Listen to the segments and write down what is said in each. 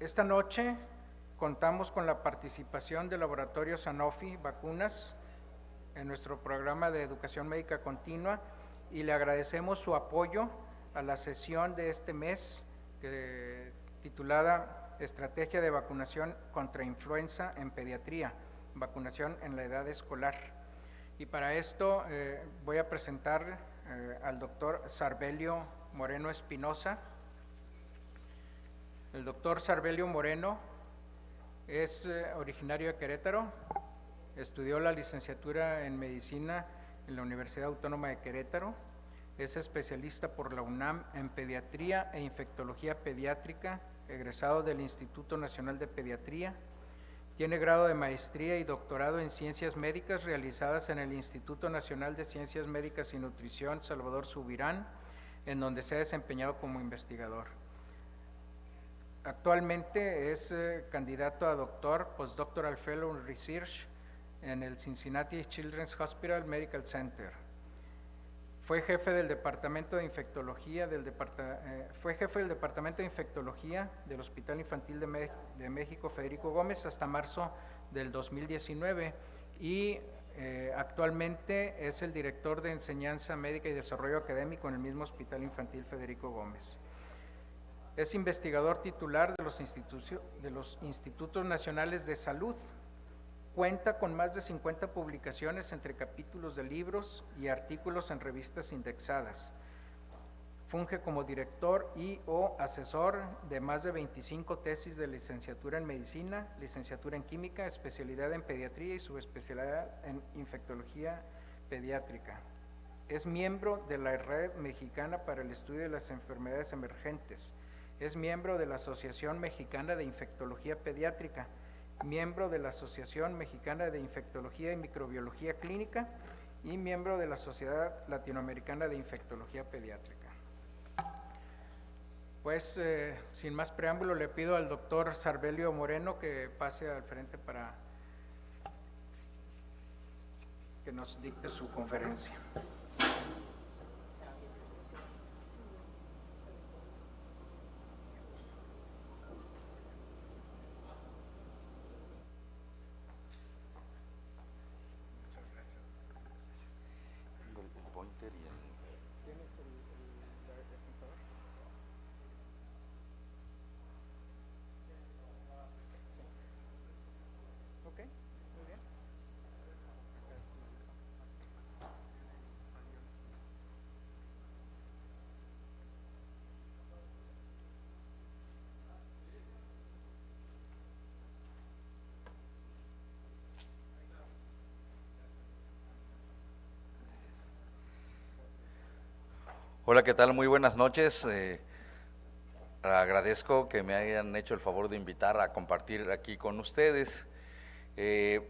Esta noche contamos con la participación del Laboratorio Sanofi Vacunas en nuestro programa de educación médica continua y le agradecemos su apoyo a la sesión de este mes titulada Estrategia de vacunación contra influenza en pediatría, vacunación en la edad escolar. Y para esto voy a presentar al doctor Sarbelio Moreno Espinosa. El doctor Sarbelio Moreno es originario de Querétaro, estudió la licenciatura en Medicina en la Universidad Autónoma de Querétaro, es especialista por la UNAM en Pediatría e Infectología Pediátrica, egresado del Instituto Nacional de Pediatría, tiene grado de maestría y doctorado en Ciencias Médicas realizadas en el Instituto Nacional de Ciencias Médicas y Nutrición Salvador Subirán, en donde se ha desempeñado como investigador. Actualmente es candidato a doctor, postdoctoral fellow in research en el Cincinnati Children's Hospital Medical Center. Fue jefe del Departamento de Infectología del Hospital Infantil de México Federico Gómez hasta marzo del 2019 y actualmente es el director de Enseñanza Médica y Desarrollo Académico en el mismo Hospital Infantil Federico Gómez. Es investigador titular de los Institutos Nacionales de Salud. Cuenta con más de 50 publicaciones entre capítulos de libros y artículos en revistas indexadas. Funge como director y o asesor de más de 25 tesis de licenciatura en Medicina, licenciatura en Química, especialidad en Pediatría y subespecialidad en Infectología Pediátrica. Es miembro de la Red Mexicana para el Estudio de las Enfermedades Emergentes. Es miembro de la Asociación Mexicana de Infectología Pediátrica, miembro de la Asociación Mexicana de Infectología y Microbiología Clínica y miembro de la Sociedad Latinoamericana de Infectología Pediátrica. Pues, sin más preámbulo, le pido al doctor Sarbelio Moreno que pase al frente para que nos dicte su conferencia. Hola, ¿qué tal? Muy buenas noches. Agradezco que me hayan hecho el favor de invitar a compartir aquí con ustedes.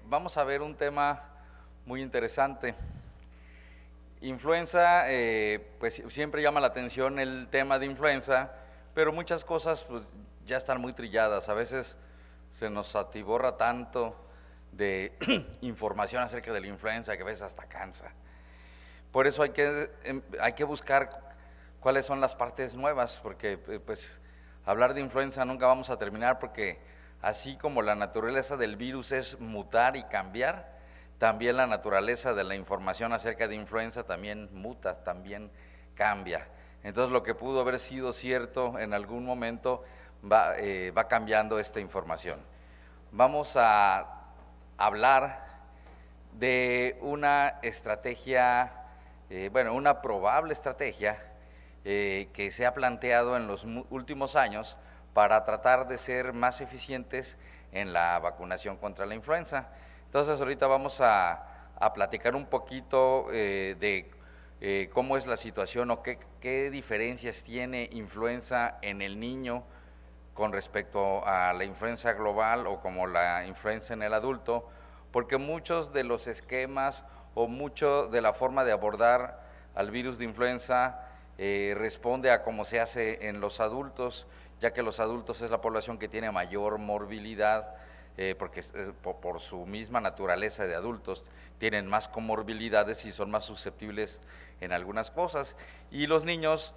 Vamos a ver un tema muy interesante. Influenza, pues siempre llama la atención el tema de influenza, pero muchas cosas pues, ya están muy trilladas. A veces se nos atiborra tanto de información acerca de la influenza que a veces hasta cansa. Por eso hay que buscar cuáles son las partes nuevas, porque pues hablar de influenza nunca vamos a terminar, porque así como la naturaleza del virus es mutar y cambiar, también la naturaleza de la información acerca de influenza también muta, también cambia. Entonces lo que pudo haber sido cierto en algún momento va cambiando esta información. Vamos a hablar de una estrategia, una probable estrategia que se ha planteado en los últimos años para tratar de ser más eficientes en la vacunación contra la influenza. Entonces ahorita vamos a platicar un poquito de cómo es la situación o qué diferencias tiene influenza en el niño con respecto a la influenza global o como la influenza en el adulto, porque muchos de los esquemas o mucho de la forma de abordar al virus de influenza responde a cómo se hace en los adultos, ya que los adultos es la población que tiene mayor morbilidad, porque por su misma naturaleza de adultos tienen más comorbilidades y son más susceptibles en algunas cosas, y los niños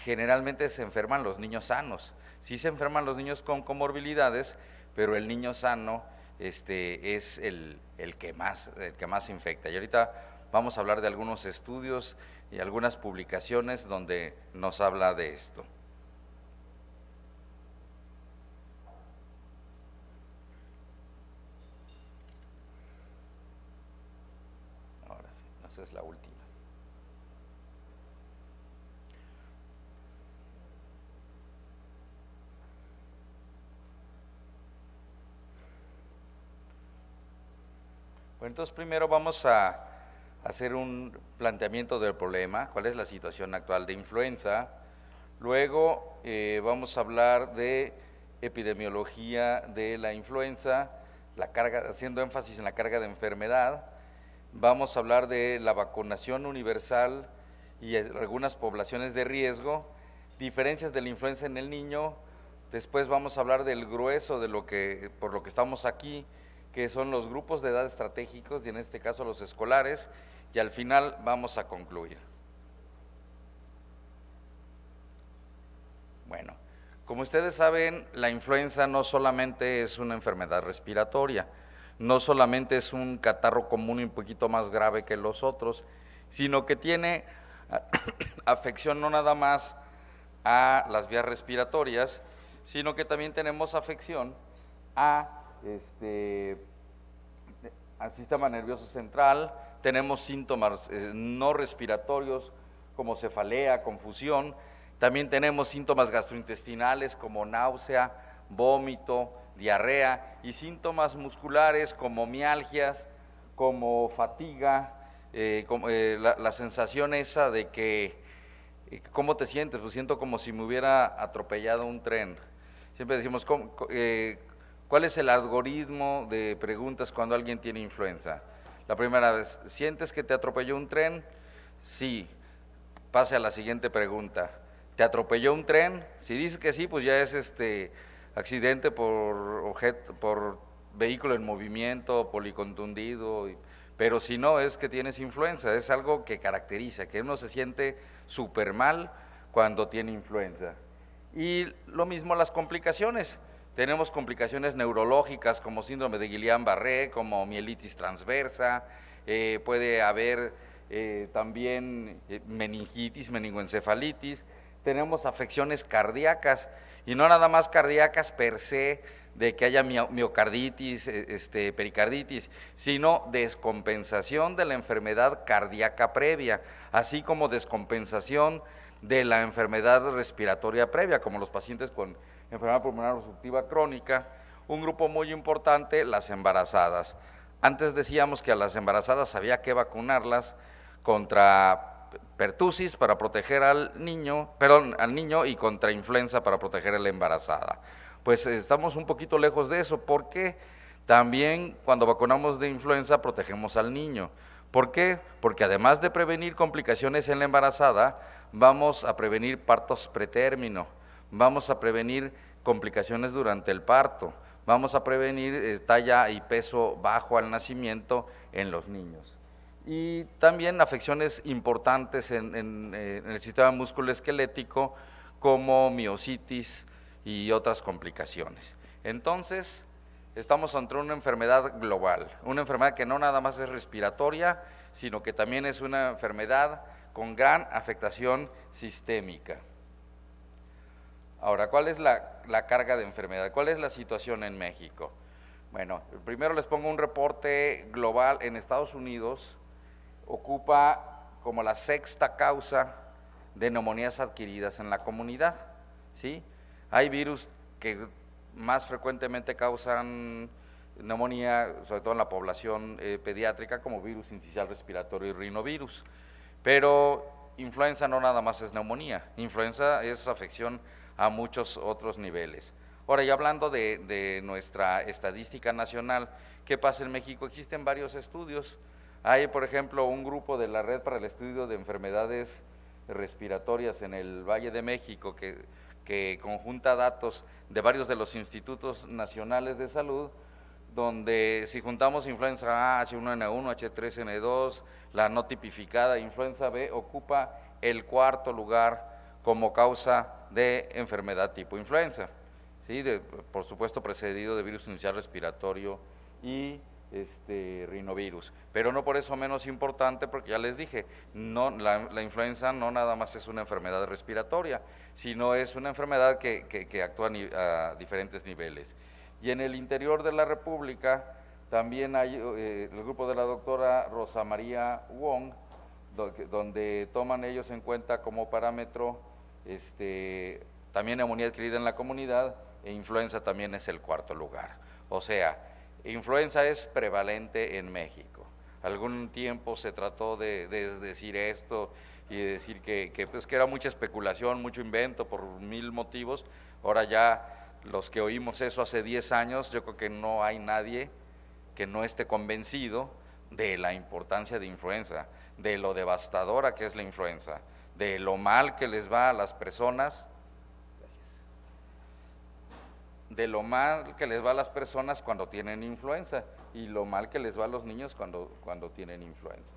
generalmente se enferman los niños sanos. Sí se enferman los niños con comorbilidades, pero el niño sano es el que más infecta. Y ahorita vamos a hablar de algunos estudios y algunas publicaciones donde nos habla de esto. Ahora sí, esa es la última. Bueno, entonces primero vamos a hacer un planteamiento del problema, cuál es la situación actual de influenza. Luego vamos a hablar de epidemiología de la influenza, haciendo énfasis en la carga de enfermedad. Vamos a hablar de la vacunación universal y algunas poblaciones de riesgo, diferencias de la influenza en el niño. Después vamos a hablar del grueso de por lo que estamos aquí, que son los grupos de edad estratégicos, y en este caso los escolares, y al final vamos a concluir. Bueno, como ustedes saben, la influenza no solamente es una enfermedad respiratoria, no solamente es un catarro común y un poquito más grave que los otros, sino que tiene afección no nada más a las vías respiratorias, sino que también tenemos afección al sistema nervioso central, tenemos síntomas no respiratorios como cefalea, confusión, también tenemos síntomas gastrointestinales como náusea, vómito, diarrea, y síntomas musculares como mialgias, como fatiga, la sensación esa de que, ¿cómo te sientes? Pues siento como si me hubiera atropellado un tren. Siempre decimos, ¿cuál es el algoritmo de preguntas cuando alguien tiene influenza? La primera vez, ¿sientes que te atropelló un tren? Sí. Pase a la siguiente pregunta. ¿Te atropelló un tren? Si dices que sí, pues ya es accidente por vehículo en movimiento, policontundido, pero si no, es que tienes influenza. Es algo que caracteriza, que uno se siente súper mal cuando tiene influenza. Y lo mismo las complicaciones. Tenemos complicaciones neurológicas como síndrome de Guillain-Barré, como mielitis transversa, puede haber también meningitis, meningoencefalitis. Tenemos afecciones cardíacas, y no nada más cardíacas per se, de que haya miocarditis, pericarditis, sino descompensación de la enfermedad cardíaca previa, así como descompensación de la enfermedad respiratoria previa, como los pacientes con enfermedad pulmonar obstructiva crónica. Un grupo muy importante, las embarazadas. Antes decíamos que a las embarazadas había que vacunarlas contra pertusis para proteger al niño, y contra influenza para proteger a la embarazada. Pues estamos un poquito lejos de eso, porque también cuando vacunamos de influenza protegemos al niño. ¿Por qué? Porque además de prevenir complicaciones en la embarazada, vamos a prevenir partos pretérmino, vamos a prevenir complicaciones durante el parto, vamos a prevenir talla y peso bajo al nacimiento en los niños. Y también afecciones importantes en el sistema musculoesquelético, como miositis y otras complicaciones. Entonces, estamos ante una enfermedad global, una enfermedad que no nada más es respiratoria, sino que también es una enfermedad con gran afectación sistémica. Ahora, ¿cuál es la carga de enfermedad? ¿Cuál es la situación en México? Bueno, primero les pongo un reporte global. En Estados Unidos ocupa como la sexta causa de neumonías adquiridas en la comunidad, ¿sí? Hay virus que más frecuentemente causan neumonía, sobre todo en la población pediátrica, como virus sincicial respiratorio y rinovirus, pero influenza no nada más es neumonía, influenza es afección a muchos otros niveles. Ahora, ya hablando de nuestra estadística nacional, ¿qué pasa en México? Existen varios estudios. Hay, por ejemplo, un grupo de la Red para el Estudio de Enfermedades Respiratorias en el Valle de México, que que conjunta datos de varios de los institutos nacionales de salud, donde si juntamos influenza A, H1N1, H3N2, la no tipificada influenza B, ocupa el cuarto lugar como causa de enfermedad tipo influenza, ¿sí? Por supuesto precedido de virus inicial respiratorio y rinovirus, pero no por eso menos importante, porque ya les dije, no, la influenza no nada más es una enfermedad respiratoria, sino es una enfermedad que actúa a diferentes niveles. Y en el interior de la República también hay el grupo de la doctora Rosa María Wong, donde toman ellos en cuenta como parámetro también neumonía adquirida en la comunidad, e influenza también es el cuarto lugar. O sea, influenza es prevalente en México. Algún tiempo se trató de decir esto y de decir pues, que era mucha especulación, mucho invento por 1000 motivos. Ahora ya los que oímos eso hace 10 años, yo creo que no hay nadie que no esté convencido de la importancia de influenza, de lo devastadora que es la influenza, de lo mal que les va a las personas, de lo mal que les va a las personas cuando tienen influenza y lo mal que les va a los niños cuando tienen influenza.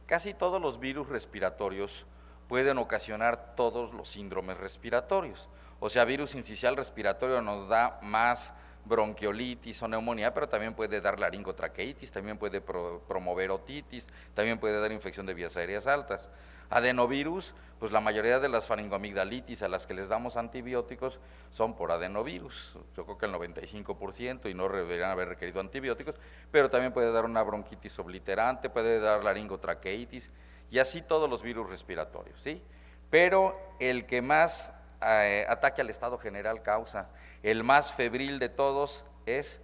Casi todos los virus respiratorios pueden ocasionar todos los síndromes respiratorios. O sea, virus incisional respiratorio nos da más bronquiolitis o neumonía, pero también puede dar laringotraqueitis, también puede promover otitis, también puede dar infección de vías aéreas altas. Adenovirus, pues la mayoría de las faringoamigdalitis a las que les damos antibióticos son por adenovirus, yo creo que el 95%, y no deberían haber requerido antibióticos, pero también puede dar una bronquitis obliterante, puede dar laringotraqueitis, y así todos los virus respiratorios, ¿sí? Pero el que más ataque al estado general causa, el más febril de todos es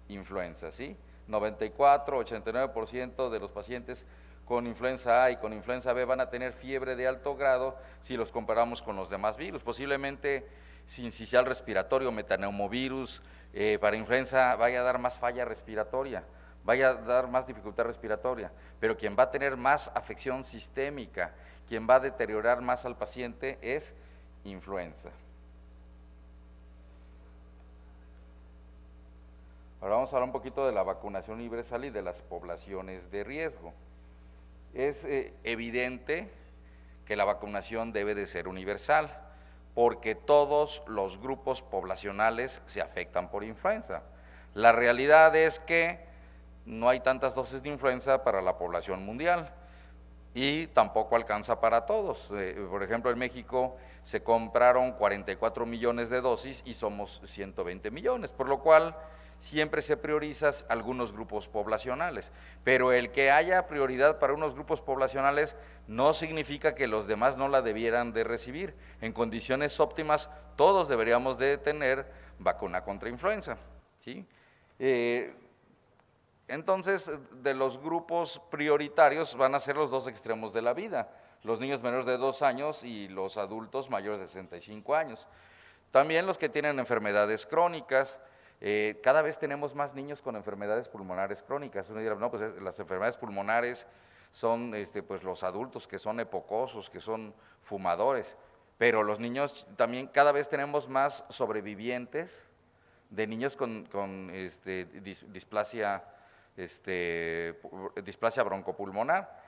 influenza, ¿sí? 94, 89% de los pacientes con influenza A y con influenza B van a tener fiebre de alto grado si los comparamos con los demás virus. Posiblemente sincicial respiratorio, metaneumovirus, para influenza vaya a dar más falla respiratoria, vaya a dar más dificultad respiratoria, pero quien va a tener más afección sistémica, quien va a deteriorar más al paciente es influenza. Ahora vamos a hablar un poquito de la vacunación universal y de las poblaciones de riesgo. Es evidente que la vacunación debe de ser universal, porque todos los grupos poblacionales se afectan por influenza. La realidad es que no hay tantas dosis de influenza para la población mundial y tampoco alcanza para todos. Por ejemplo, en México se compraron 44 millones de dosis y somos 120 millones, por lo cual siempre se priorizan algunos grupos poblacionales, pero el que haya prioridad para unos grupos poblacionales no significa que los demás no la debieran de recibir. En condiciones óptimas todos deberíamos de tener vacuna contra influenza, ¿sí? Entonces, de los grupos prioritarios van a ser los dos extremos de la vida, los niños menores de 2 años y los adultos mayores de 65 años. También los que tienen enfermedades crónicas. Cada vez tenemos más niños con enfermedades pulmonares crónicas. Uno dirá, no, pues las enfermedades pulmonares son pues los adultos que son epocosos, que son fumadores, pero los niños también cada vez tenemos más sobrevivientes de niños con displasia broncopulmonar.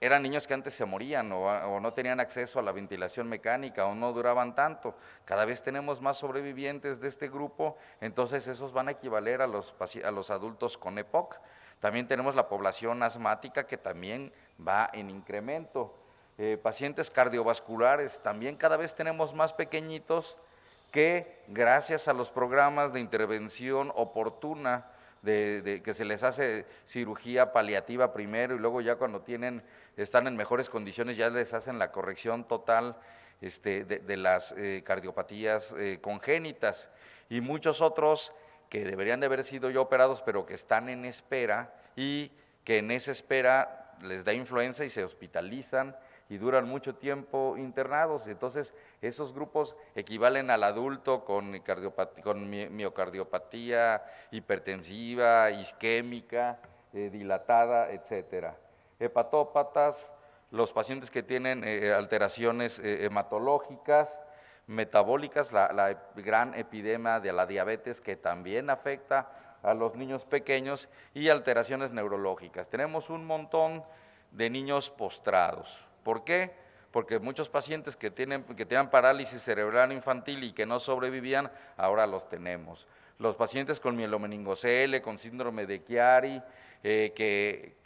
Eran niños que antes se morían o no tenían acceso a la ventilación mecánica o no duraban tanto. Cada vez tenemos más sobrevivientes de este grupo, entonces esos van a equivaler a los adultos con EPOC. También tenemos la población asmática que también va en incremento. Pacientes cardiovasculares, también cada vez tenemos más pequeñitos que gracias a los programas de intervención oportuna, que se les hace cirugía paliativa primero y luego ya cuando están en mejores condiciones ya les hacen la corrección total de las cardiopatías congénitas, y muchos otros que deberían de haber sido ya operados pero que están en espera y que en esa espera les da influenza y se hospitalizan y duran mucho tiempo internados. Entonces esos grupos equivalen al adulto con miocardiopatía hipertensiva, isquémica, dilatada, etcétera. Hepatópatas, los pacientes que tienen alteraciones hematológicas, metabólicas, la gran epidemia de la diabetes que también afecta a los niños pequeños, y alteraciones neurológicas. Tenemos un montón de niños postrados. ¿Por qué? Porque muchos pacientes que tenían parálisis cerebral infantil y que no sobrevivían, ahora los tenemos. Los pacientes con mielomeningocele, con síndrome de Chiari, que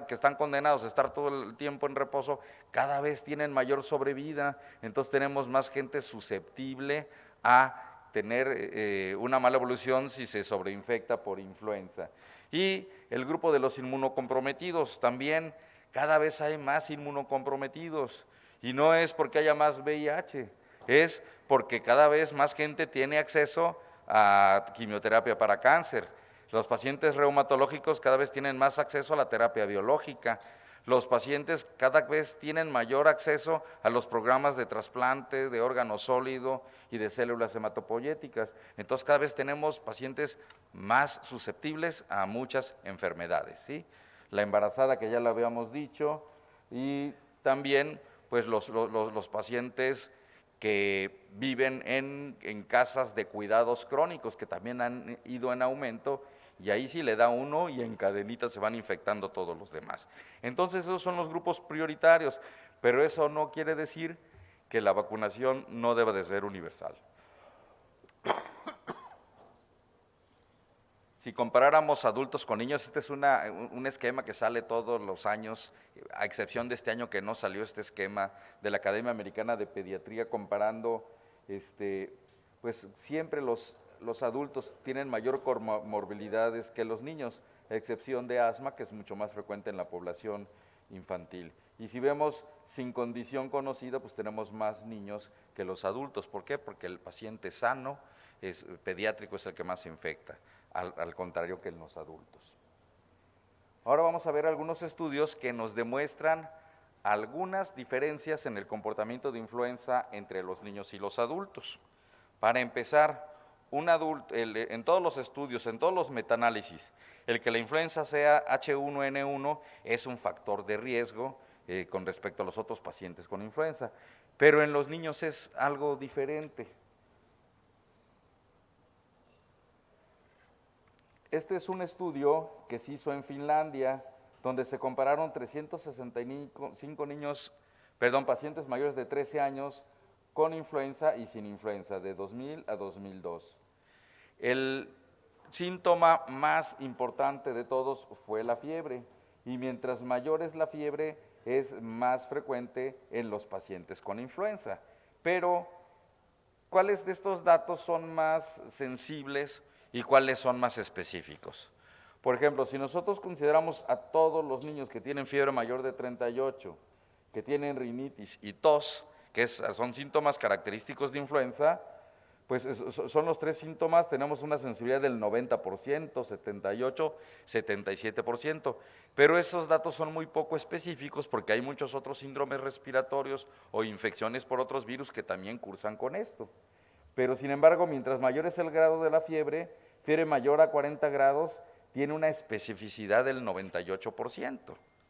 están condenados a estar todo el tiempo en reposo, cada vez tienen mayor sobrevida. Entonces tenemos más gente susceptible a tener una mala evolución si se sobreinfecta por influenza. Y el grupo de los inmunocomprometidos también, cada vez hay más inmunocomprometidos, y no es porque haya más VIH, es porque cada vez más gente tiene acceso a quimioterapia para cáncer. Los pacientes reumatológicos cada vez tienen más acceso a la terapia biológica. Los pacientes cada vez tienen mayor acceso a los programas de trasplante de órgano sólido y de células hematopoyéticas. Entonces cada vez tenemos pacientes más susceptibles a muchas enfermedades, ¿sí? La embarazada, que ya lo habíamos dicho, y también pues los pacientes que viven en casas de cuidados crónicos, que también han ido en aumento, y ahí sí le da uno y en cadenita se van infectando todos los demás. Entonces esos son los grupos prioritarios, pero eso no quiere decir que la vacunación no deba de ser universal. Si comparáramos adultos con niños, este es un esquema que sale todos los años, a excepción de este año que no salió este esquema de la Academia Americana de Pediatría, comparando, pues siempre los adultos tienen mayor comorbilidades que los niños, a excepción de asma, que es mucho más frecuente en la población infantil. Y si vemos sin condición conocida, pues tenemos más niños que los adultos. ¿Por qué? Porque el paciente sano, pediátrico, es el que más se infecta, al contrario que en los adultos. Ahora vamos a ver algunos estudios que nos demuestran algunas diferencias en el comportamiento de influenza entre los niños y los adultos. Para empezar, un adulto, en todos los estudios, en todos los metaanálisis, el que la influenza sea H1N1 es un factor de riesgo con respecto a los otros pacientes con influenza, pero en los niños es algo diferente. Este es un estudio que se hizo en Finlandia, donde se compararon 365 pacientes mayores de 13 años con influenza y sin influenza, de 2000 a 2002. El síntoma más importante de todos fue la fiebre, y mientras mayor es la fiebre, es más frecuente en los pacientes con influenza. Pero, ¿cuáles de estos datos son más sensibles y cuáles son más específicos? Por ejemplo, si nosotros consideramos a todos los niños que tienen fiebre mayor de 38, que tienen rinitis y tos, que son síntomas característicos de influenza, pues son los tres síntomas, tenemos una sensibilidad del 90%, 78%, 77%, pero esos datos son muy poco específicos porque hay muchos otros síndromes respiratorios o infecciones por otros virus que también cursan con esto. Pero sin embargo, mientras mayor es el grado de la fiebre mayor a 40 grados, tiene una especificidad del 98%,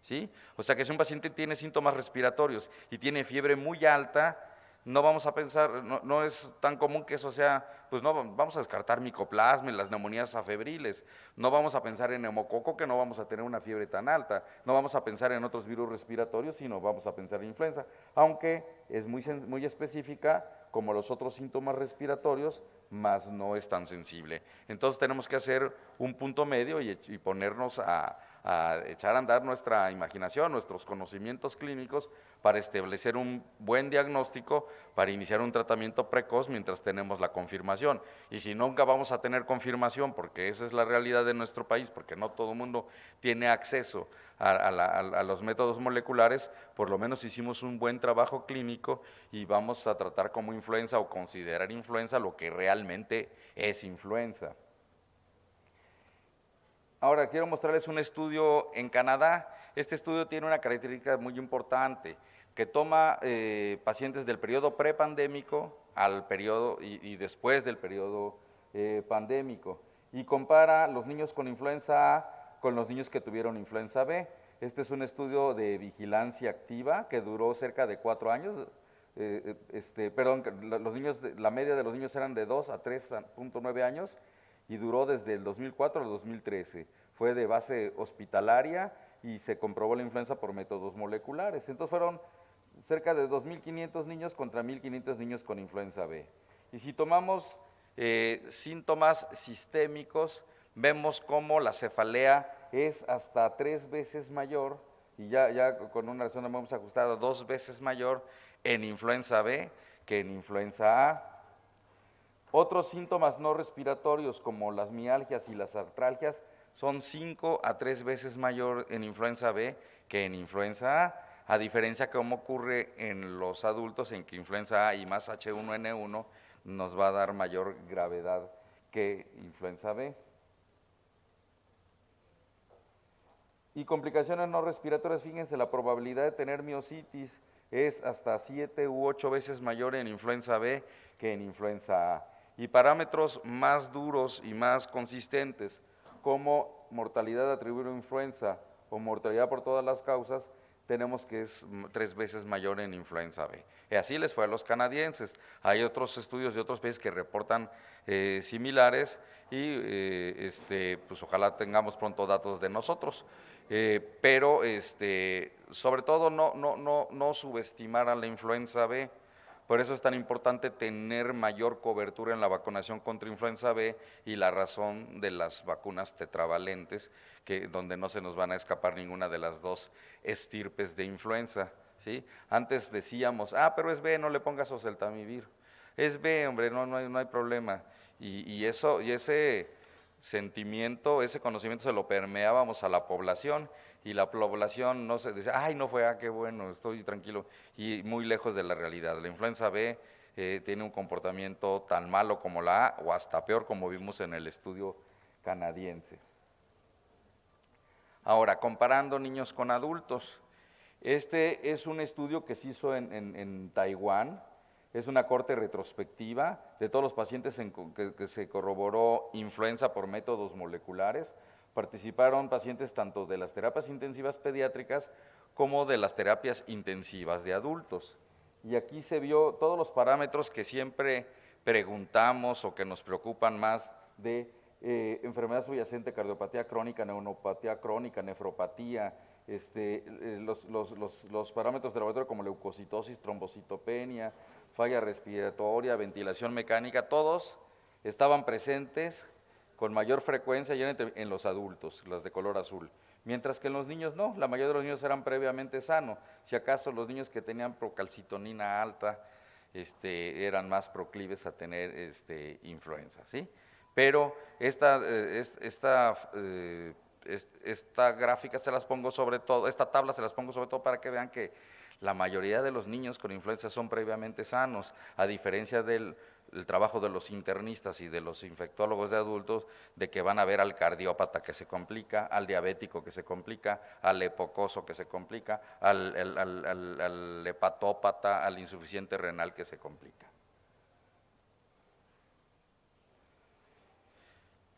¿sí? O sea que si un paciente tiene síntomas respiratorios y tiene fiebre muy alta, no vamos a pensar, no es tan común que eso sea, pues no, vamos a descartar micoplasma y las neumonías afebriles, no vamos a pensar en neumococo, que no vamos a tener una fiebre tan alta, no vamos a pensar en otros virus respiratorios, sino vamos a pensar en influenza, aunque es muy específica como los otros síntomas respiratorios, más no es tan sensible. Entonces tenemos que hacer un punto medio y ponernos a echar a andar nuestra imaginación, nuestros conocimientos clínicos, para establecer un buen diagnóstico, para iniciar un tratamiento precoz mientras tenemos la confirmación. Y si nunca vamos a tener confirmación, porque esa es la realidad de nuestro país, porque no todo el mundo tiene acceso a los métodos moleculares, por lo menos hicimos un buen trabajo clínico y vamos a tratar como influenza o considerar influenza lo que realmente es influenza. Ahora quiero mostrarles un estudio en Canadá. Este estudio tiene una característica muy importante, que toma pacientes del periodo prepandémico al periodo y después del periodo pandémico, y compara los niños con influenza A con los niños que tuvieron influenza B. Este es un estudio de vigilancia activa que duró cerca de 4 años. Los niños, la media de los niños eran de 2 a 3.9 años y duró desde el 2004 al 2013. Fue de base hospitalaria y se comprobó la influenza por métodos moleculares. Entonces fueron cerca de 2.500 niños contra 1.500 niños con influenza B. Y si tomamos síntomas sistémicos, vemos cómo la cefalea es hasta 3 veces mayor, y ya con una razón vamos a ajustar a 2 veces mayor en influenza B que en influenza A. Otros síntomas no respiratorios como las mialgias y las artralgias son 5 a 3 veces mayor en influenza B que en influenza A diferencia de cómo ocurre en los adultos, en que influenza A y más H1N1 nos va a dar mayor gravedad que influenza B. Y complicaciones no respiratorias, fíjense, la probabilidad de tener miositis es hasta 7 u 8 veces mayor en influenza B que en influenza A. Y parámetros más duros y más consistentes, como mortalidad atribuible a influenza o mortalidad por todas las causas, tenemos que es 3 veces mayor en influenza B. Y así les fue a los canadienses. Hay otros estudios de otros países que reportan similares y pues ojalá tengamos pronto datos de nosotros. Pero sobre todo no subestimar a la influenza B. Por eso es tan importante tener mayor cobertura en la vacunación contra influenza B y la razón de las vacunas tetravalentes, donde no se nos van a escapar ninguna de las 2 estirpes de influenza, ¿sí? Antes decíamos, pero es B, no le pongas oseltamivir. Es B, hombre, no hay problema. Y ese sentimiento, ese conocimiento se lo permeábamos a la población, y la población no se dice, no fue, qué bueno, estoy tranquilo, y muy lejos de la realidad. La influenza B tiene un comportamiento tan malo como la A, o hasta peor, como vimos en el estudio canadiense. Ahora, comparando niños con adultos, este es un estudio que se hizo en Taiwán. Es una corte retrospectiva de todos los pacientes que se corroboró influenza por métodos moleculares. Participaron pacientes tanto de las terapias intensivas pediátricas como de las terapias intensivas de adultos. Y aquí se vio todos los parámetros que siempre preguntamos o que nos preocupan más de enfermedad subyacente, cardiopatía crónica, neumonopatía crónica, nefropatía, los parámetros de laboratorio como leucocitosis, trombocitopenia, falla respiratoria, ventilación mecánica, todos estaban presentes con mayor frecuencia en los adultos, los de color azul, mientras que en los niños no, la mayoría de los niños eran previamente sanos. Si acaso los niños que tenían procalcitonina alta eran más proclives a tener influenza, ¿sí? Pero esta gráfica se las pongo sobre todo, esta tabla se las pongo sobre todo para que vean que la mayoría de los niños con influenza son previamente sanos, a diferencia del trabajo de los internistas y de los infectólogos de adultos, de que van a ver al cardiópata que se complica, al diabético que se complica, al epocoso que se complica, al hepatópata, al insuficiente renal que se complica.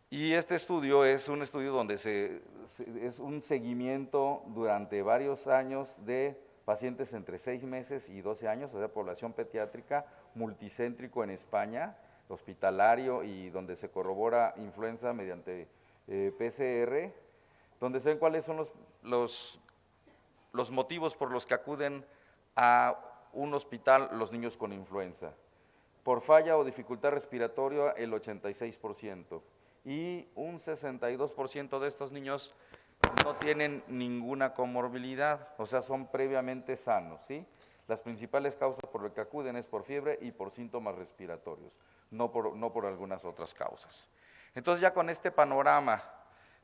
Y este estudio es un estudio donde es un seguimiento durante varios años de pacientes entre 6 meses y 12 años, o sea, población pediátrica, multicéntrico en España, hospitalario, y donde se corrobora influenza mediante PCR, donde se ven cuáles son los motivos por los que acuden a un hospital los niños con influenza. Por falla o dificultad respiratoria, el 86%. Y un 62% de estos niños no tienen ninguna comorbilidad, o sea, son previamente sanos, ¿sí? Las principales causas por las que acuden es por fiebre y por síntomas respiratorios, no por algunas otras causas. Entonces, ya con este panorama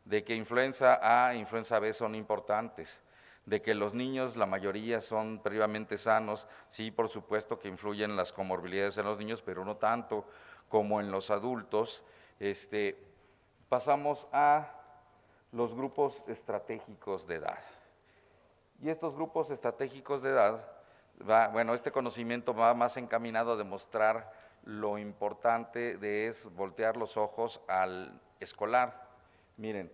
de que influenza A e influenza B son importantes, de que los niños, la mayoría, son previamente sanos, sí, por supuesto que influyen las comorbilidades en los niños, pero no tanto como en los adultos. Pasamos a los grupos estratégicos de edad. Y estos grupos estratégicos de edad, este conocimiento va más encaminado a demostrar lo importante es voltear los ojos al escolar. Miren,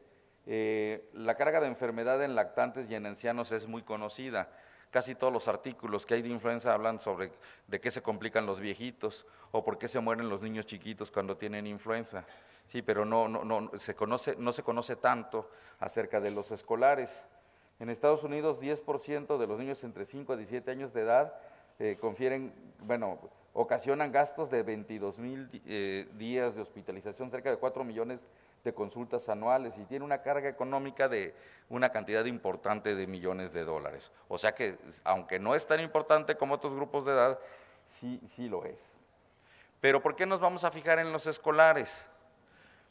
La carga de enfermedad en lactantes y en ancianos es muy conocida. Casi todos los artículos que hay de influenza hablan sobre de qué se complican los viejitos o por qué se mueren los niños chiquitos cuando tienen influenza. Sí, pero no se conoce tanto acerca de los escolares. En Estados Unidos, 10% de los niños entre 5 a 17 años de edad ocasionan gastos de 22,000 días de hospitalización, cerca de 4 millones de consultas anuales, y tiene una carga económica de una cantidad importante de millones de dólares. O sea que, aunque no es tan importante como otros grupos de edad, sí lo es. Pero ¿por qué nos vamos a fijar en los escolares?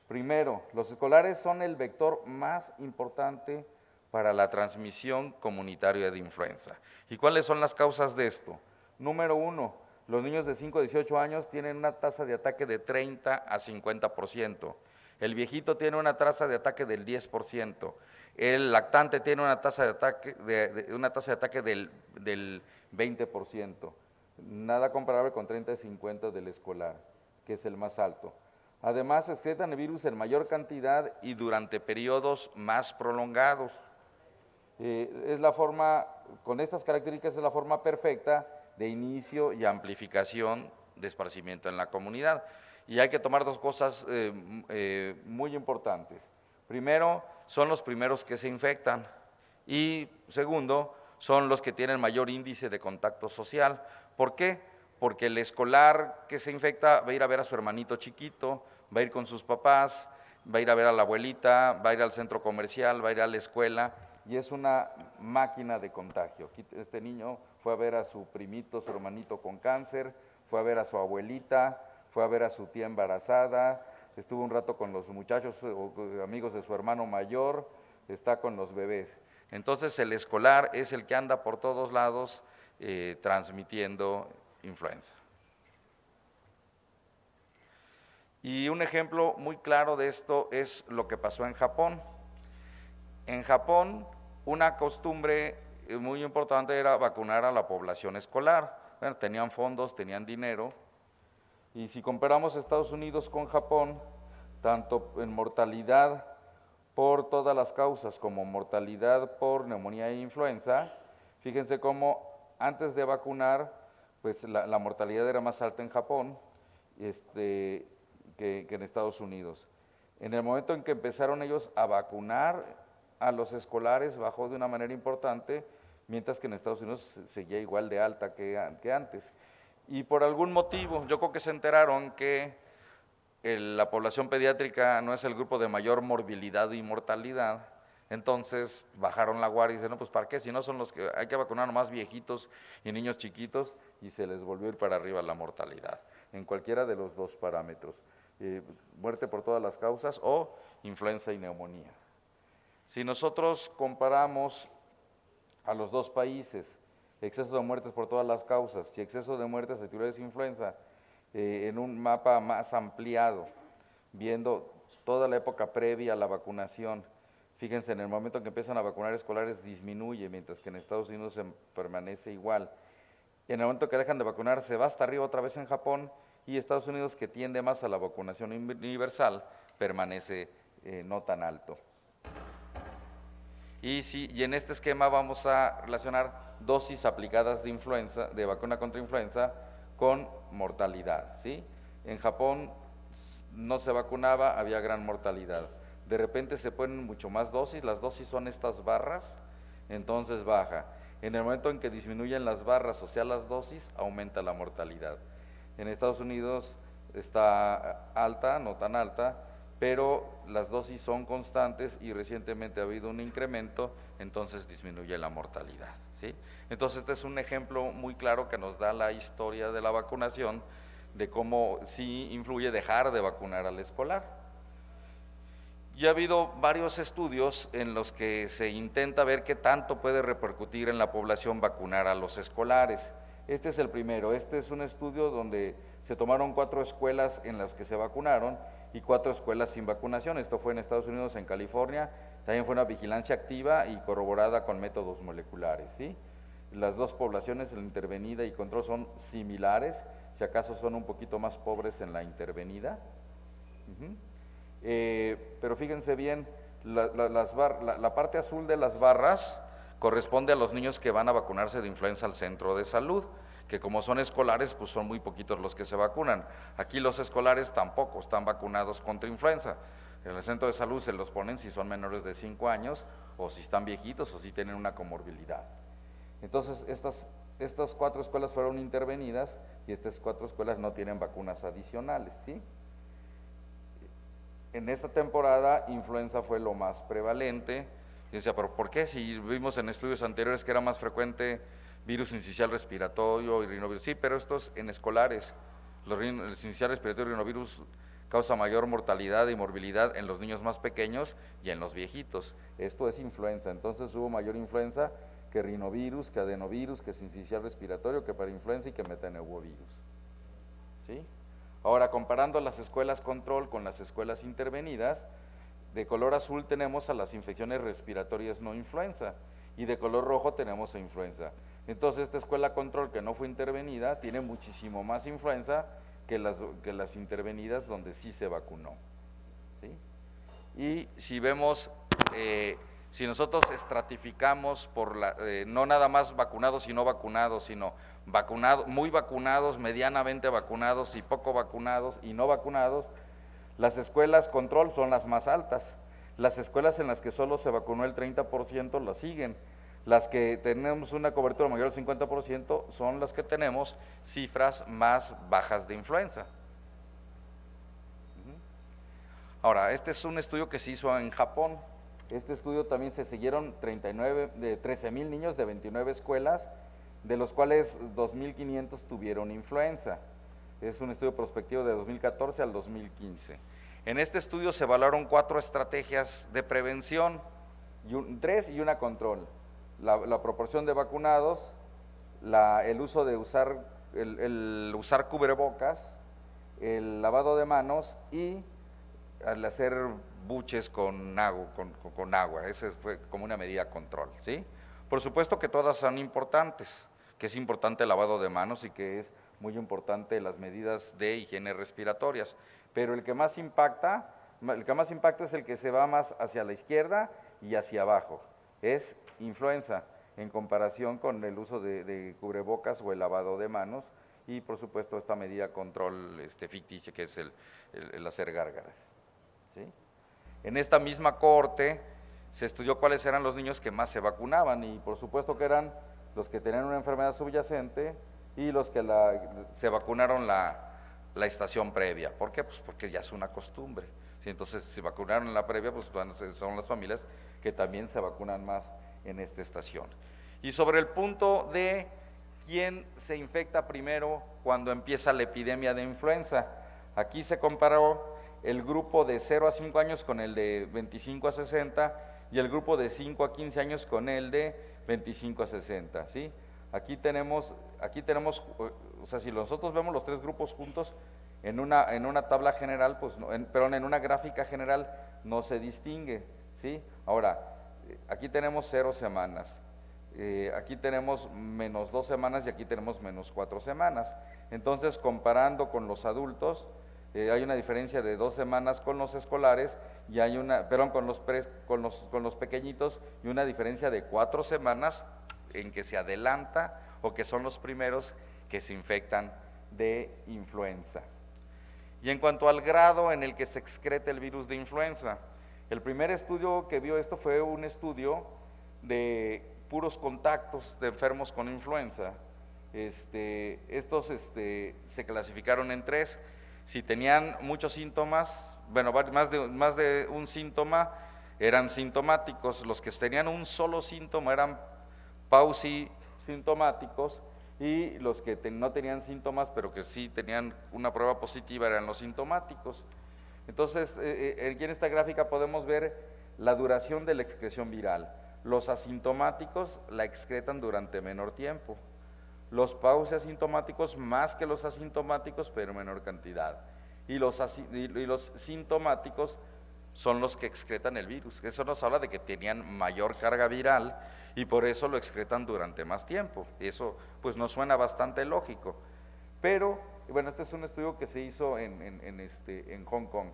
Primero, los escolares son el vector más importante para la transmisión comunitaria de influenza. ¿Y cuáles son las causas de esto? Número 1, los niños de 5 a 18 años tienen una tasa de ataque de 30 a 50%. El viejito tiene una tasa de ataque del 10%. El lactante tiene una tasa de ataque del 20%. Nada comparable con 30 y 50 del escolar, que es el más alto. Además, excretan el virus en mayor cantidad y durante periodos más prolongados. Con estas características es la forma perfecta de inicio y amplificación de esparcimiento en la comunidad. Y hay que tomar dos cosas muy importantes. Primero, son los primeros que se infectan, y segundo, son los que tienen mayor índice de contacto social. ¿Por qué? Porque el escolar que se infecta va a ir a ver a su hermanito chiquito, va a ir con sus papás, va a ir a ver a la abuelita, va a ir al centro comercial, va a ir a la escuela, y es una máquina de contagio. Este niño fue a ver a su primito, su hermanito con cáncer, fue a ver a su abuelita, fue a ver a su tía embarazada, estuvo un rato con los muchachos o amigos de su hermano mayor, está con los bebés. Entonces el escolar es el que anda por todos lados transmitiendo influenza. Y un ejemplo muy claro de esto es lo que pasó en Japón. En Japón, una costumbre muy importante era vacunar a la población escolar. Bueno, tenían fondos, tenían dinero. Y si comparamos Estados Unidos con Japón, tanto en mortalidad por todas las causas como mortalidad por neumonía e influenza, fíjense cómo antes de vacunar, pues la mortalidad era más alta en Japón que en Estados Unidos. En el momento en que empezaron ellos a vacunar a los escolares, bajó de una manera importante, mientras que en Estados Unidos seguía igual de alta que antes. Y por algún motivo, yo creo que se enteraron que la población pediátrica no es el grupo de mayor morbilidad y mortalidad, entonces bajaron la guardia y dicen, no, pues ¿para qué? Si no son los que hay que vacunar nomás viejitos y niños chiquitos, y se les volvió a ir para arriba la mortalidad, en cualquiera de los dos parámetros, muerte por todas las causas o influenza y neumonía. Si nosotros comparamos a los dos países, exceso de muertes por todas las causas y exceso de muertes de tuberculosis e influenza, en un mapa más ampliado, viendo toda la época previa a la vacunación, fíjense, en el momento en que empiezan a vacunar escolares disminuye, mientras que en Estados Unidos permanece igual. En el momento que dejan de vacunar se va hasta arriba otra vez en Japón, y Estados Unidos, que tiende más a la vacunación universal, permanece no tan alto. Y en este esquema vamos a relacionar dosis aplicadas de vacuna contra influenza con mortalidad, ¿sí? En Japón no se vacunaba, había gran mortalidad. De repente se ponen mucho más dosis, las dosis son estas barras, entonces baja. En el momento en que disminuyen las barras, o sea las dosis, aumenta la mortalidad. En Estados Unidos está alta, no tan alta, pero las dosis son constantes y recientemente ha habido un incremento, entonces disminuye la mortalidad, ¿sí? Entonces este es un ejemplo muy claro que nos da la historia de la vacunación, de cómo sí influye dejar de vacunar al escolar. Y ha habido varios estudios en los que se intenta ver qué tanto puede repercutir en la población vacunar a los escolares. Este es el primero, este es un estudio donde se tomaron 4 escuelas en las que se vacunaron y 4 escuelas sin vacunación. Esto fue en Estados Unidos, en California. También fue una vigilancia activa y corroborada con métodos moleculares, ¿sí? Las dos poblaciones, la intervenida y control, son similares, si acaso son un poquito más pobres en la intervenida. Pero fíjense bien, La parte azul de las barras corresponde a los niños que van a vacunarse de influenza al centro de salud, que como son escolares, pues son muy poquitos los que se vacunan. Aquí los escolares tampoco están vacunados contra influenza. En el centro de salud se los ponen si son menores de 5 años, o si están viejitos, o si tienen una comorbilidad. Entonces, estas 4 escuelas fueron intervenidas, y estas 4 escuelas no tienen vacunas adicionales, ¿sí? En esta temporada, influenza fue lo más prevalente. Y decía, pero ¿por qué? Si vimos en estudios anteriores que era más frecuente virus sincicial respiratorio y rinovirus. Sí, pero estos en escolares, el sincicial respiratorio y rinovirus causa mayor mortalidad y morbilidad en los niños más pequeños y en los viejitos. Esto es influenza, entonces hubo mayor influenza que rinovirus, que adenovirus, que sincicial respiratorio, que parainfluenza y que metaneumovirus. ¿Sí? Ahora, comparando las escuelas control con las escuelas intervenidas, de color azul tenemos a las infecciones respiratorias no influenza, y de color rojo tenemos a influenza. Entonces, esta escuela control que no fue intervenida tiene muchísimo más influenza que las intervenidas donde sí se vacunó. ¿Sí? Y si vemos, si nosotros estratificamos por no nada más vacunados y no vacunados, sino muy vacunados, medianamente vacunados y poco vacunados y no vacunados, las escuelas control son las más altas. Las escuelas en las que solo se vacunó el 30% las siguen. Las que tenemos una cobertura mayor al 50% son las que tenemos cifras más bajas de influenza. Ahora, este es un estudio que se hizo en Japón. Este estudio también se siguieron 13,000 niños de 29 escuelas, de los cuales 2,500 tuvieron influenza. Es un estudio prospectivo de 2014 al 2015. En este estudio se evaluaron 4 estrategias de prevención, 3 y una control. La proporción de vacunados, el uso de usar cubrebocas, el lavado de manos y al hacer buches con agua. Esa fue como una medida control, ¿sí? Por supuesto que todas son importantes, que es importante el lavado de manos y que es muy importante las medidas de higiene respiratorias, pero el que más impacta es el que se va más hacia la izquierda y hacia abajo, es influenza, en comparación con el uso de cubrebocas o el lavado de manos, y por supuesto esta medida control ficticia que es el hacer gárgaras, ¿sí? En esta misma cohorte se estudió cuáles eran los niños que más se vacunaban, y por supuesto que eran los que tenían una enfermedad subyacente y los que se vacunaron la estación previa. ¿Por qué? Pues porque ya es una costumbre. ¿Sí? Entonces, si vacunaron en la previa, pues son las familias que también se vacunan más en esta estación. Y sobre el punto de quién se infecta primero cuando empieza la epidemia de influenza, aquí se comparó el grupo de 0 a 5 años con el de 25 a 60 y el grupo de 5 a 15 años con el de 25 a 60, ¿sí? Aquí tenemos, o sea, si nosotros vemos los 3 grupos juntos en una tabla general, pues perdón, en una gráfica general no se distingue, ¿sí? Ahora, aquí tenemos 0 semanas, aquí tenemos menos 2 semanas y aquí tenemos menos 4 semanas. Entonces, comparando con los adultos, hay una diferencia de 2 semanas con los escolares y hay con los pequeñitos, y una diferencia de 4 semanas en que se adelanta o que son los primeros que se infectan de influenza. Y en cuanto al grado en el que se excreta el virus de influenza, el primer estudio que vio esto fue un estudio de puros contactos de enfermos con influenza. Estos se clasificaron en 3. Si tenían muchos síntomas, bueno, más de un síntoma, eran sintomáticos. Los que tenían un solo síntoma eran pausisintomáticos, y los que no tenían síntomas, pero que sí tenían una prueba positiva, eran los sintomáticos. Entonces, aquí en esta gráfica podemos ver la duración de la excreción viral. Los asintomáticos la excretan durante menor tiempo. Los pausiasintomáticos más que los asintomáticos, pero menor cantidad. Y los sintomáticos son los que excretan el virus. Eso nos habla de que tenían mayor carga viral y por eso lo excretan durante más tiempo. Y eso pues nos suena bastante lógico. Pero, bueno, este es un estudio que se hizo en Hong Kong.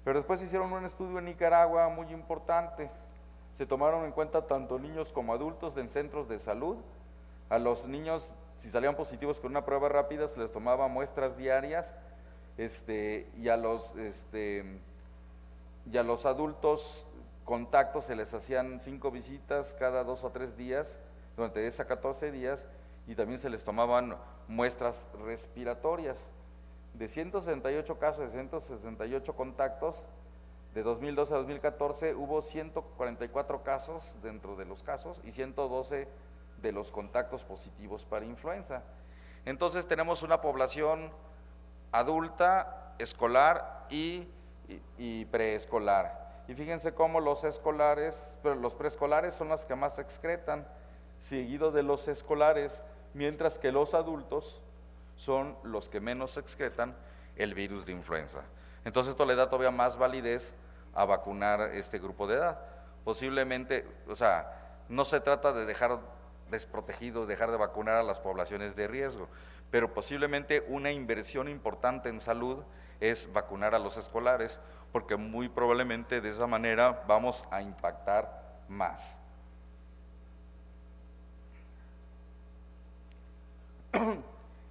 Pero después hicieron un estudio en Nicaragua muy importante. Se tomaron en cuenta tanto niños como adultos en centros de salud. A los niños, si salían positivos con una prueba rápida, se les tomaba muestras diarias, y a los adultos contactos se les hacían 5 visitas cada 2 o 3 días, durante 10 a 14 días, y también se les tomaban muestras respiratorias. De 168 casos, de 168 contactos, de 2012 a 2014 hubo 144 casos dentro de los casos y 112 de los contactos positivos para influenza. Entonces tenemos una población adulta, escolar y preescolar. Y fíjense cómo los preescolares son los que más excretan, seguido de los escolares, mientras que los adultos son los que menos excretan el virus de influenza. Entonces esto le da todavía más validez a vacunar este grupo de edad. Posiblemente, no se trata de dejar desprotegido, dejar de vacunar a las poblaciones de riesgo, pero posiblemente una inversión importante en salud es vacunar a los escolares, porque muy probablemente de esa manera vamos a impactar más.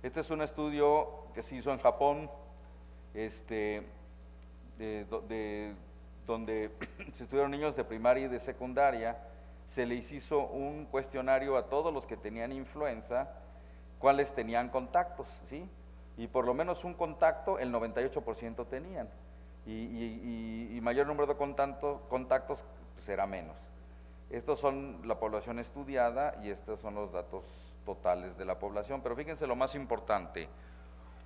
Este es un estudio que se hizo en Japón, donde se estudiaron niños de primaria y de secundaria. Se les hizo un cuestionario a todos los que tenían influenza, cuáles tenían contactos, ¿sí? Y por lo menos un contacto, el 98% tenían, y mayor número de contactos pues era menos. Estos son la población estudiada y estos son los datos totales de la población. Pero fíjense lo más importante,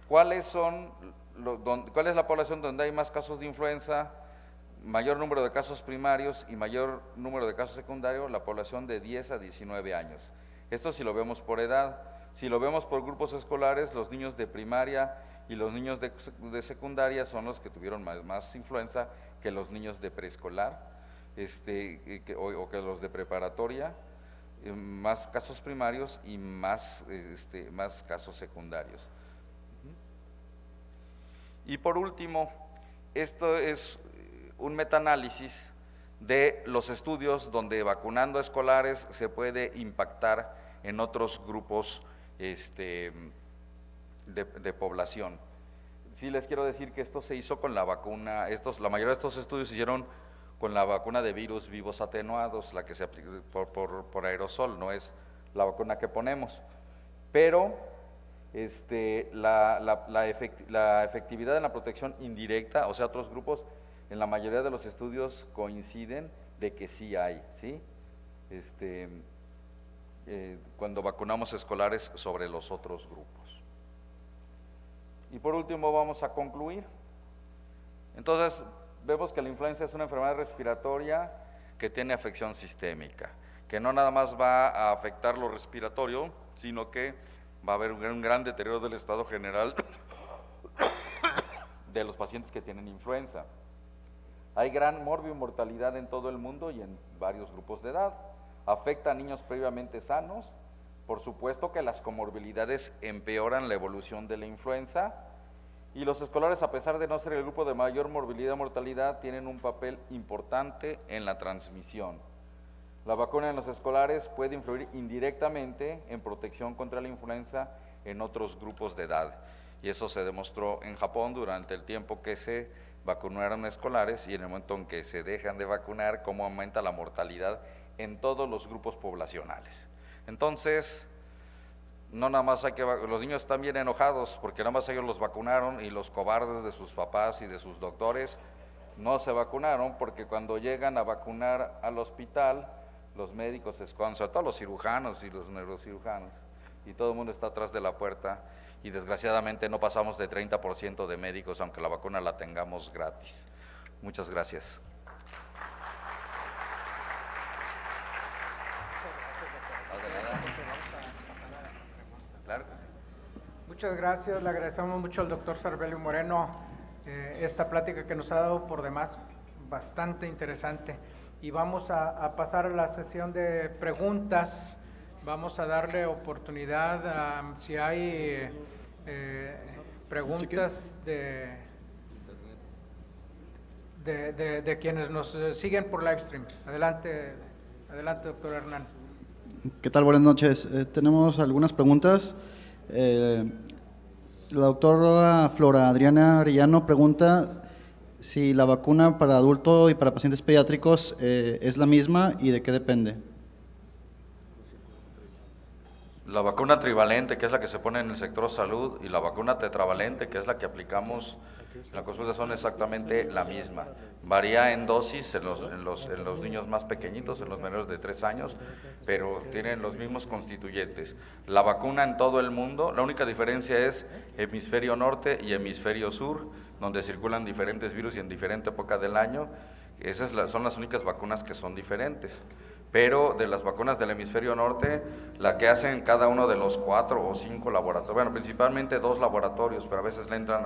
¿cuál es la población donde hay más casos de influenza, mayor número de casos primarios y mayor número de casos secundarios? La población de 10 a 19 años. Esto si lo vemos por edad. Si lo vemos por grupos escolares, los niños de primaria y los niños de secundaria son los que tuvieron más influenza que los niños de preescolar, o que los de preparatoria, más casos primarios y más casos secundarios. Y por último, esto es un metaanálisis de los estudios donde vacunando a escolares se puede impactar en otros grupos de población. Sí les quiero decir que esto se hizo con la vacuna, la mayoría de estos estudios se hicieron con la vacuna de virus vivos atenuados, la que se aplica por aerosol, no es la vacuna que ponemos, pero la efectividad en la protección indirecta, o sea, otros grupos, en la mayoría de los estudios coinciden de que sí hay, ¿sí? Cuando vacunamos escolares sobre los otros grupos. Y por último vamos a concluir. Entonces, vemos que la influenza es una enfermedad respiratoria que tiene afección sistémica, que no nada más va a afectar lo respiratorio, sino que va a haber un gran deterioro del estado general de los pacientes que tienen influenza. Hay gran morbimortalidad en todo el mundo y en varios grupos de edad. Afecta a niños previamente sanos. Por supuesto que las comorbilidades empeoran la evolución de la influenza, y los escolares, a pesar de no ser el grupo de mayor morbilidad y mortalidad, tienen un papel importante en la transmisión. La vacuna en los escolares puede influir indirectamente en protección contra la influenza en otros grupos de edad, y eso se demostró en Japón durante el tiempo que se vacunaron escolares, y en el momento en que se dejan de vacunar, cómo aumenta la mortalidad en todos los grupos poblacionales. Entonces, no nada más los niños están bien enojados porque nada más ellos los vacunaron, y los cobardes de sus papás y de sus doctores no se vacunaron, porque cuando llegan a vacunar al hospital, los médicos se esconden, sobre todo los cirujanos y los neurocirujanos, y todo el mundo está atrás de la puerta, y desgraciadamente no pasamos de 30% de médicos, aunque la vacuna la tengamos gratis. Muchas gracias. Claro que sí. Muchas gracias, le agradecemos mucho al doctor Sarbelio Moreno esta plática que nos ha dado por demás bastante interesante. Y vamos a pasar a la sesión de preguntas. Vamos a darle oportunidad a si hay de quienes nos siguen por live stream. Adelante, doctor Hernán. ¿Qué tal? Buenas noches. Tenemos algunas preguntas. La doctora Flora Adriana Arellano pregunta si la vacuna para adultos y para pacientes pediátricos es la misma y de qué depende. La vacuna trivalente, que es la que se pone en el sector salud, y la vacuna tetravalente, que es la que aplicamos en la consulta, son exactamente la misma. Varía en dosis en los niños más pequeñitos, en los menores de 3 años, pero tienen los mismos constituyentes. La vacuna en todo el mundo, la única diferencia es hemisferio norte y hemisferio sur, donde circulan diferentes virus y en diferente época del año. Esas son las únicas vacunas que son diferentes. Pero de las vacunas del hemisferio norte, la que hacen cada uno de los 4 o 5 laboratorios, bueno, principalmente 2 laboratorios, pero a veces le entran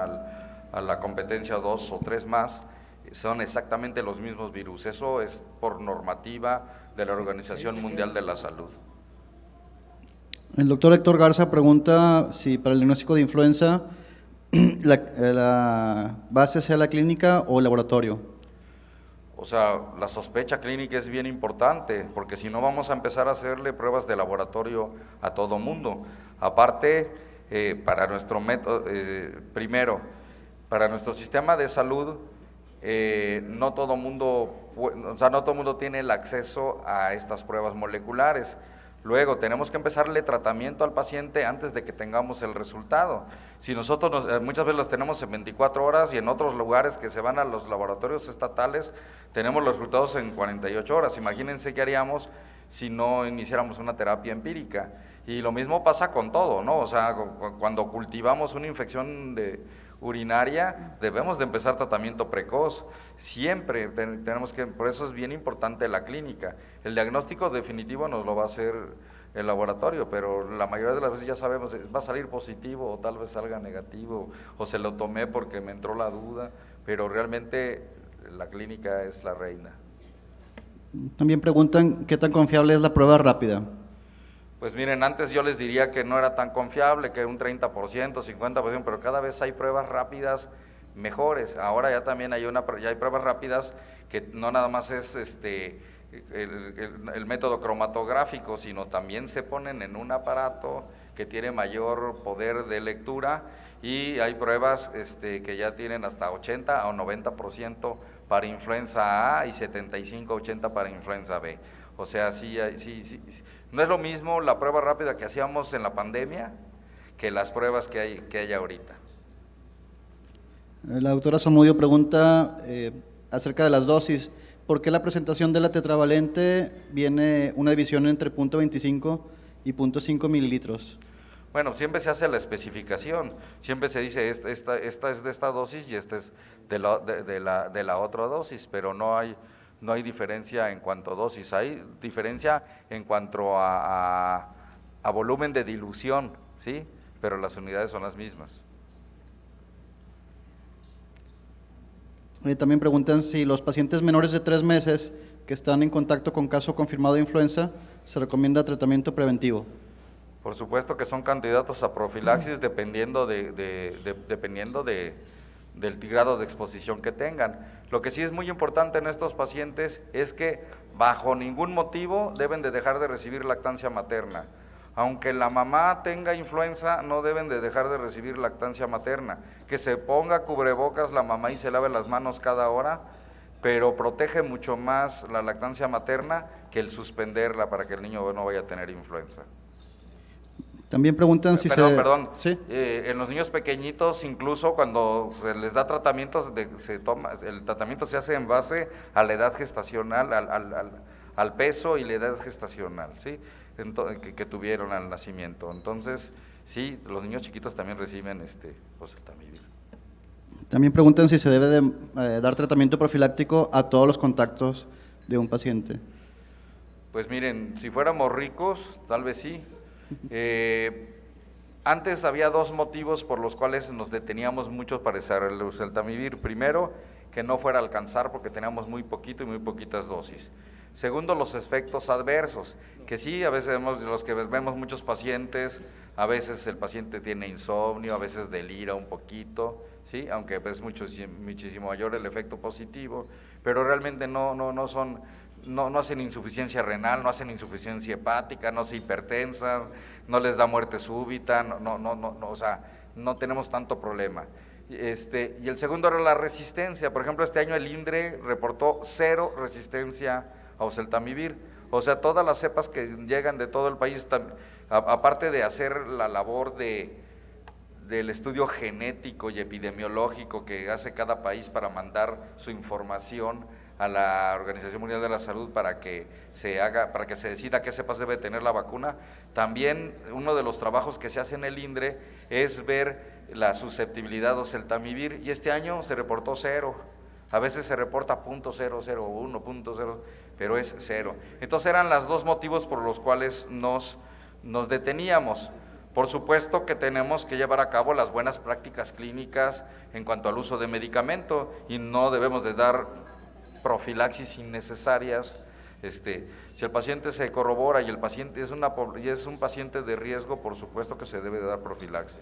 a la competencia 2 o 3 más, son exactamente los mismos virus. Eso es por normativa de la Organización Mundial de la Salud. El doctor Héctor Garza pregunta si para el diagnóstico de influenza la base sea la clínica o el laboratorio. O sea, la sospecha clínica es bien importante, porque si no vamos a empezar a hacerle pruebas de laboratorio a todo mundo. Aparte, para nuestro método, primero, para nuestro sistema de salud, no todo mundo tiene el acceso a estas pruebas moleculares. Luego, tenemos que empezarle tratamiento al paciente antes de que tengamos el resultado. Si nosotros muchas veces los tenemos en 24 horas y en otros lugares que se van a los laboratorios estatales, tenemos los resultados en 48 horas. Imagínense qué haríamos si no iniciáramos una terapia empírica. Y lo mismo pasa con todo, ¿no? O sea, cuando cultivamos una infección urinaria, debemos de empezar tratamiento precoz. Siempre tenemos que, por eso es bien importante la clínica. El diagnóstico definitivo nos lo va a hacer el laboratorio, pero la mayoría de las veces ya sabemos, va a salir positivo o tal vez salga negativo, o se lo tomé porque me entró la duda, pero realmente la clínica es la reina. También preguntan qué tan confiable es la prueba rápida. Pues miren, antes yo les diría que no era tan confiable, que un 30%, 50%, pero cada vez hay pruebas rápidas mejores. Ahora ya también ya hay pruebas rápidas que no nada más es el método cromatográfico, sino también se ponen en un aparato que tiene mayor poder de lectura, y hay pruebas que ya tienen hasta 80 o 90% para influenza A y 75-80 para influenza B. O sea, sí, no es lo mismo la prueba rápida que hacíamos en la pandemia que las pruebas que hay ahorita. La doctora Zamudio pregunta acerca de las dosis. ¿Por qué la presentación de la tetravalente viene una división entre 0.25 y 0.5 mililitros? Bueno, siempre se hace la especificación, siempre se dice esta es de esta dosis y esta es de la otra dosis, pero no hay diferencia en cuanto a dosis, hay diferencia en cuanto a volumen de dilución, ¿sí? Pero las unidades son las mismas. También preguntan si los pacientes menores de 3 meses que están en contacto con caso confirmado de influenza, se recomienda tratamiento preventivo. Por supuesto que son candidatos a profilaxis dependiendo del grado de exposición que tengan. Lo que sí es muy importante en estos pacientes es que bajo ningún motivo deben de dejar de recibir lactancia materna. Aunque la mamá tenga influenza, no deben de dejar de recibir lactancia materna. Que se ponga cubrebocas la mamá y se lave las manos cada hora, pero protege mucho más la lactancia materna que el suspenderla para que el niño no vaya a tener influenza. También preguntan si Perdón. ¿Sí? En los niños pequeñitos, incluso cuando se les da tratamientos, el tratamiento se hace en base a la edad gestacional, al peso y la edad gestacional, ¿sí? Que tuvieron al nacimiento. Entonces, sí, los niños chiquitos también reciben oseltamivir. También preguntan si se debe de dar tratamiento profiláctico a todos los contactos de un paciente. Pues miren, si fuéramos ricos, tal vez sí. Antes había 2 motivos por los cuales nos deteníamos mucho para usar el oseltamivir. Primero, que no fuera a alcanzar porque teníamos muy poquito y muy poquitas dosis. Segundo, los efectos adversos, que sí, a veces vemos muchos pacientes, a veces el paciente tiene insomnio, a veces delira un poquito, ¿sí? Aunque es muchísimo mayor el efecto positivo, pero realmente no hacen insuficiencia renal, no hacen insuficiencia hepática, no se hipertensan, no les da muerte súbita, o sea, no tenemos tanto problema. Y el segundo era la resistencia. Por ejemplo, este año el INDRE reportó 0 resistencia a oseltamivir. O sea, todas las cepas que llegan de todo el país, aparte de hacer la labor del estudio genético y epidemiológico que hace cada país para mandar su información a la Organización Mundial de la Salud para que se decida qué cepas debe tener la vacuna, también uno de los trabajos que se hace en el INDRE es ver la susceptibilidad a oseltamivir, y este año se reportó 0, a veces se reporta .001, pero es 0. Entonces eran los 2 motivos por los cuales nos deteníamos. Por supuesto que tenemos que llevar a cabo las buenas prácticas clínicas en cuanto al uso de medicamento, y no debemos de dar profilaxis innecesarias. Si el paciente se corrobora y el paciente es un paciente de riesgo, por supuesto que se debe de dar profilaxis.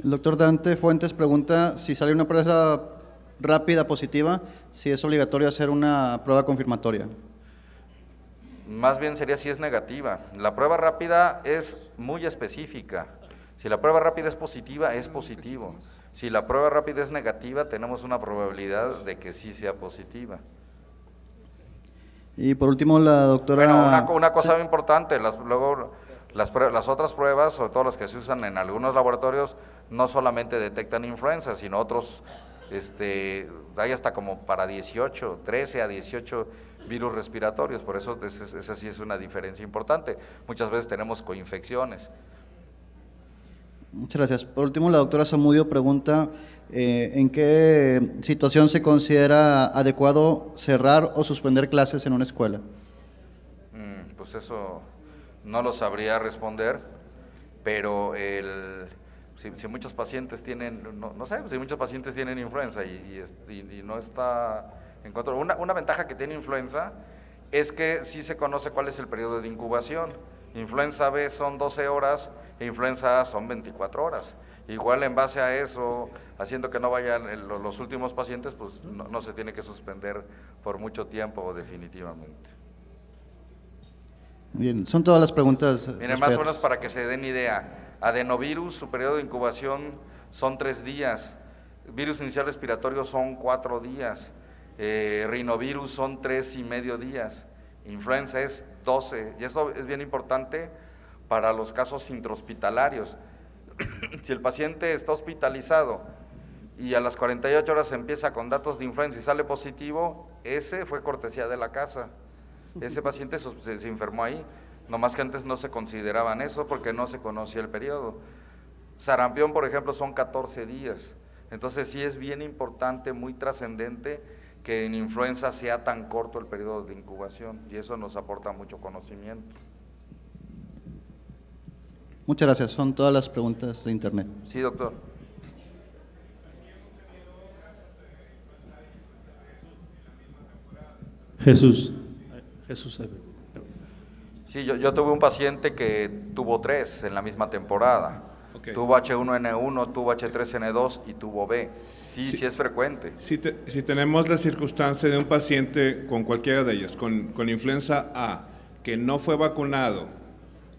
El doctor Dante Fuentes pregunta si sale una prueba rápida positiva, si es obligatorio hacer una prueba confirmatoria. Más bien sería si es negativa. La prueba rápida es muy específica. Si la prueba rápida es positiva, es positivo. Si la prueba rápida es negativa, tenemos una probabilidad de que sí sea positiva. Y por último, la doctora… Bueno, una cosa muy importante, las otras pruebas, sobre todo las que se usan en algunos laboratorios, no solamente detectan influenza, sino otros, hay hasta como para 13 a 18 virus respiratorios, por eso esa sí es una diferencia importante. Muchas veces tenemos coinfecciones. Muchas gracias. Por último, la doctora Zamudio pregunta ¿en qué situación se considera adecuado cerrar o suspender clases en una escuela? Pues eso no lo sabría responder, pero si muchos pacientes tienen, no sé, si muchos pacientes tienen influenza y no está en control. Una ventaja que tiene influenza es que sí se conoce cuál es el periodo de incubación. Influenza B son 12 horas e influenza A son 24 horas. Igual en base a eso, haciendo que no vayan los últimos pacientes, pues no se tiene que suspender por mucho tiempo definitivamente. Bien, son todas las preguntas. Miren, más o menos para que se den idea, adenovirus, su periodo de incubación son 3 días, virus inicial respiratorio son 4 días, rinovirus son 3,5 días, influenza es 12, y eso es bien importante para los casos intrahospitalarios. Si el paciente está hospitalizado y a las 48 horas empieza con datos de influenza y sale positivo, ese fue cortesía de la casa. Ese paciente se enfermó ahí, nomás que antes no se consideraban eso porque no se conocía el periodo. Sarampión, por ejemplo, son 14 días. Entonces sí es bien importante, muy trascendente, que en influenza sea tan corto el periodo de incubación, y eso nos aporta mucho conocimiento. Muchas gracias, son todas las preguntas de internet. Sí, doctor. Jesús. Sí, yo tuve un paciente que tuvo 3 en la misma temporada. Okay. Tuvo H1N1, tuvo H3N2 y tuvo B. Sí es frecuente. Si tenemos la circunstancia de un paciente con cualquiera de ellos, con influenza A, que no fue vacunado,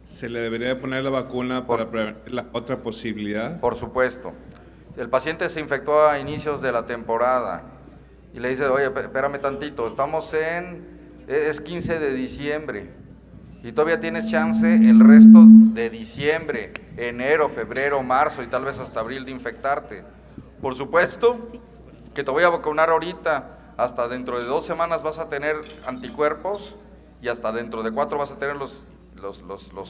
¿se le debería poner la vacuna para prevenir la otra posibilidad? Por supuesto. El paciente se infectó a inicios de la temporada y le dice, oye, espérame tantito, es 15 de diciembre y todavía tienes chance el resto de diciembre, enero, febrero, marzo y tal vez hasta abril de infectarte. Por supuesto que te voy a vacunar ahorita, hasta dentro de 2 semanas vas a tener anticuerpos y hasta dentro de 4 vas a tener los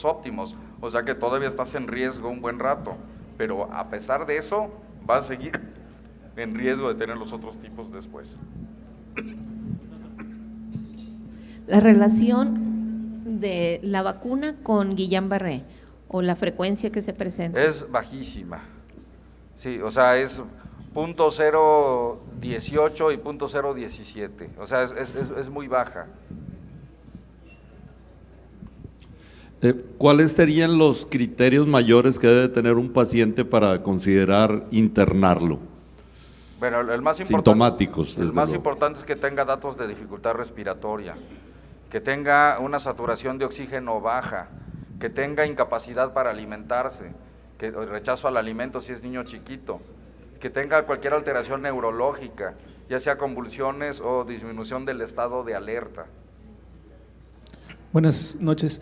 óptimos, o sea que todavía estás en riesgo un buen rato, pero a pesar de eso vas a seguir en riesgo de tener los otros tipos después. La relación de la vacuna con Guillain-Barré o la frecuencia que se presenta es bajísima, sí, o sea es 0.018 y 0.017, o sea es muy baja. ¿Cuáles serían los criterios mayores que debe tener un paciente para considerar internarlo? Bueno, el más importante, Sintomáticos, el desde más luego. importante es que tenga datos de dificultad respiratoria, que tenga una saturación de oxígeno baja, que tenga incapacidad para alimentarse, que rechazo al alimento si es niño chiquito, que tenga cualquier alteración neurológica, ya sea convulsiones o disminución del estado de alerta. Buenas noches.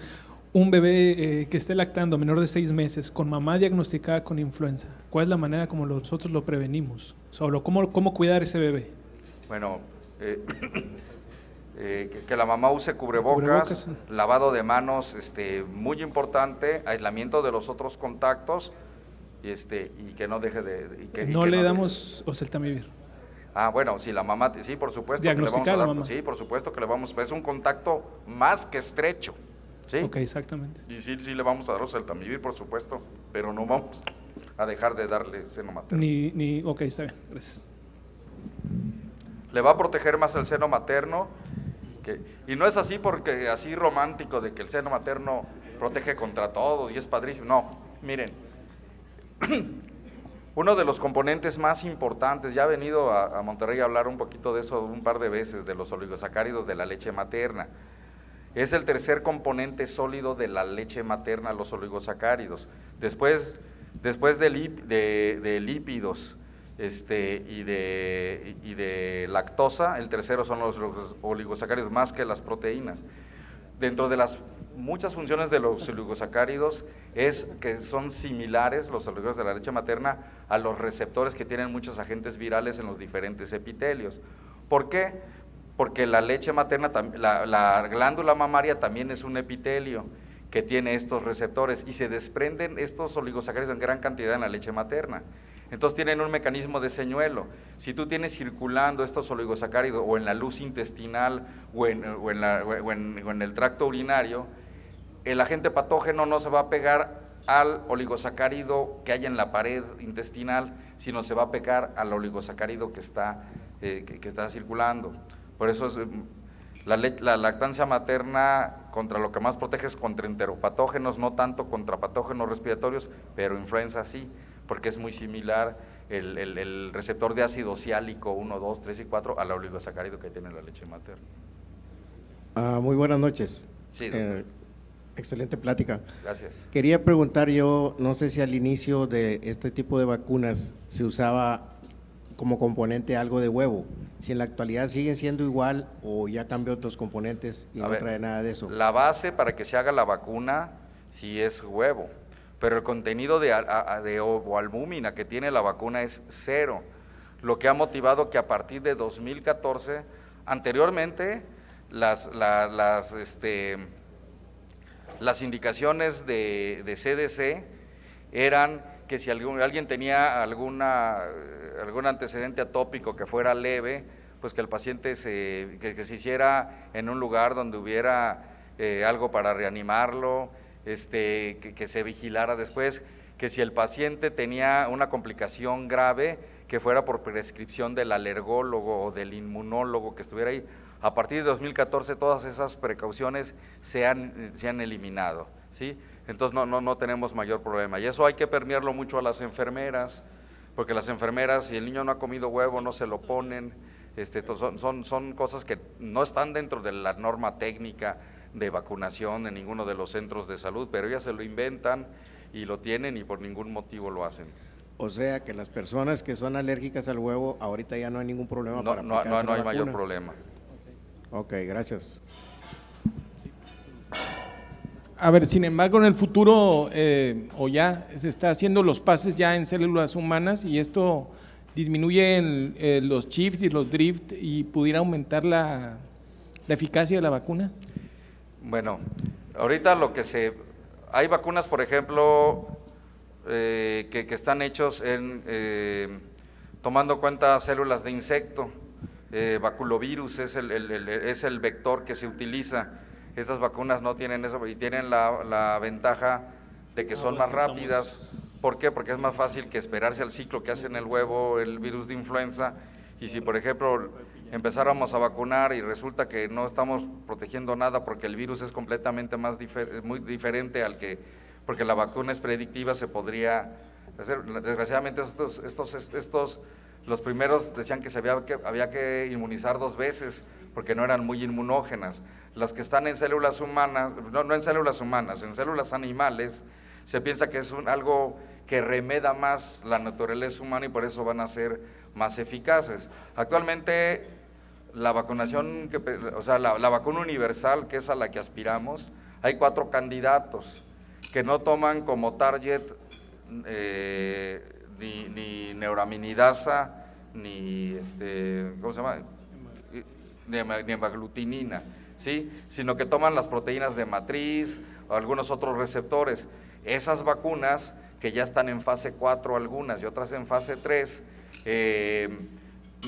Un bebé que esté lactando menor de 6 meses con mamá diagnosticada con influenza, ¿cuál es la manera como nosotros lo prevenimos? ¿Cómo cuidar ese bebé? Bueno, que la mamá use cubrebocas, lavado de manos, muy importante, aislamiento de los otros contactos, y que no deje de... No le damos oseltamivir. Bueno, si la mamá, sí, por supuesto que le vamos a dar, sí, por supuesto que le vamos, es un contacto más que estrecho, ¿sí? Ok, exactamente. Y sí le vamos a dar oseltamivir, por supuesto, pero no vamos a dejar de darle seno materno. Ok, está bien, gracias. Le va a proteger más el seno materno, y no es así porque así romántico de que el seno materno protege contra todos y es padrísimo, no, miren, uno de los componentes más importantes, ya he venido a Monterrey a hablar un poquito de eso un par de veces, de los oligosacáridos de la leche materna. Es el tercer componente sólido de la leche materna, los oligosacáridos. Después de lípidos y de lactosa, el tercero son los oligosacáridos, más que las proteínas. Dentro de las muchas funciones de los oligosacáridos es que son similares, los oligosacáridos de la leche materna, a los receptores que tienen muchos agentes virales en los diferentes epitelios. ¿Por qué? Porque la leche materna, la glándula mamaria también es un epitelio que tiene estos receptores y se desprenden estos oligosacáridos en gran cantidad en la leche materna. Entonces tienen un mecanismo de señuelo. Si tú tienes circulando estos oligosacáridos o en la luz intestinal o en el tracto urinario, el agente patógeno no se va a pegar al oligosacárido que hay en la pared intestinal, sino se va a pegar al oligosacárido que está circulando. Por eso es, la lactancia materna contra lo que más protege es contra enteropatógenos, no tanto contra patógenos respiratorios, pero influenza sí, porque es muy similar el receptor de ácido ciálico 1, 2, 3 y 4 al oligosacárido que tiene la leche materna. Muy buenas noches. Sí, excelente plática. gracias. Quería preguntar yo, no sé si al inicio de este tipo de vacunas se usaba como componente algo de huevo, si en la actualidad siguen siendo igual o ya cambió otros componentes y no trae nada de eso. La base para que se haga la vacuna sí es huevo, pero el contenido de ovoalbúmina que tiene la vacuna es 0, lo que ha motivado que a partir de 2014, anteriormente las indicaciones de CDC eran que si alguien tenía algún antecedente atópico que fuera leve, pues que el paciente que se hiciera en un lugar donde hubiera algo para reanimarlo, que se vigilara después, que si el paciente tenía una complicación grave, que fuera por prescripción del alergólogo o del inmunólogo que estuviera ahí. A partir de 2014 todas esas precauciones se han eliminado, ¿sí? Entonces no tenemos mayor problema. Y eso hay que permearlo mucho a las enfermeras, porque las enfermeras, si el niño no ha comido huevo, no se lo ponen. Son cosas que no están dentro de la norma técnica de vacunación en ninguno de los centros de salud, pero ellas se lo inventan y lo tienen y por ningún motivo lo hacen. O sea que las personas que son alérgicas al huevo, ahorita ya no hay ningún problema para aplicarse la No hay vacuna. mayor problema. Ok, gracias. A ver, sin embargo, en el futuro, o ya se está haciendo los pases ya en células humanas y esto disminuye los shifts y los drift y pudiera aumentar la eficacia de la vacuna. Bueno, ahorita hay vacunas, por ejemplo, que están hechos tomando en cuenta células de insecto. Baculovirus es el vector que se utiliza. Estas vacunas no tienen eso y tienen la ventaja de que son más rápidas. ¿Por qué? Porque es más fácil que esperarse al ciclo que hace en el huevo el virus de influenza. Y si, por ejemplo, empezáramos a vacunar y resulta que no estamos protegiendo nada porque el virus es completamente muy diferente al que, porque la vacuna es predictiva, se podría hacer. Desgraciadamente los primeros decían que había que inmunizar 2 veces porque no eran muy inmunógenas. Las que están en células humanas, no en células humanas, en células animales, se piensa que es algo que remeda más la naturaleza humana y por eso van a ser más eficaces. Actualmente la vacunación, la vacuna universal, que es a la que aspiramos, hay 4 candidatos que no toman como target ni neuraminidasa, ni ¿cómo se llama? Ni hemaglutinina, ¿sí? Sino que toman las proteínas de matriz o algunos otros receptores. Esas vacunas que ya están en fase 4 algunas y otras en fase 3,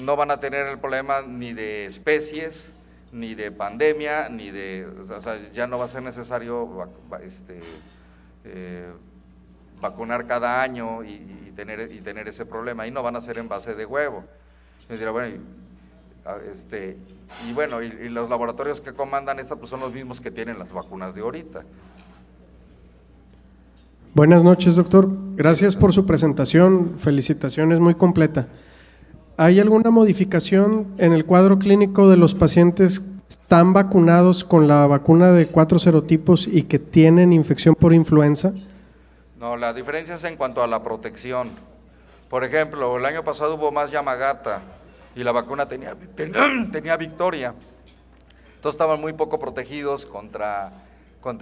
no van a tener el problema ni de especies, ni de pandemia, ni de, o sea, ya no va a ser necesario vacunar cada año y tener ese problema, y no van a ser en base de huevo. Y dirá, bueno, y los laboratorios que comandan esta pues son los mismos que tienen las vacunas de ahorita. Buenas noches, doctor. Gracias por su presentación. Felicitaciones, muy completa. ¿Hay alguna modificación en el cuadro clínico de los pacientes que están vacunados con la vacuna de 4 serotipos y que tienen infección por influenza? No, la diferencia es en cuanto a la protección. Por ejemplo, el año pasado hubo más Yamagata y la vacuna tenía Victoria. Entonces estaban muy poco protegidos contra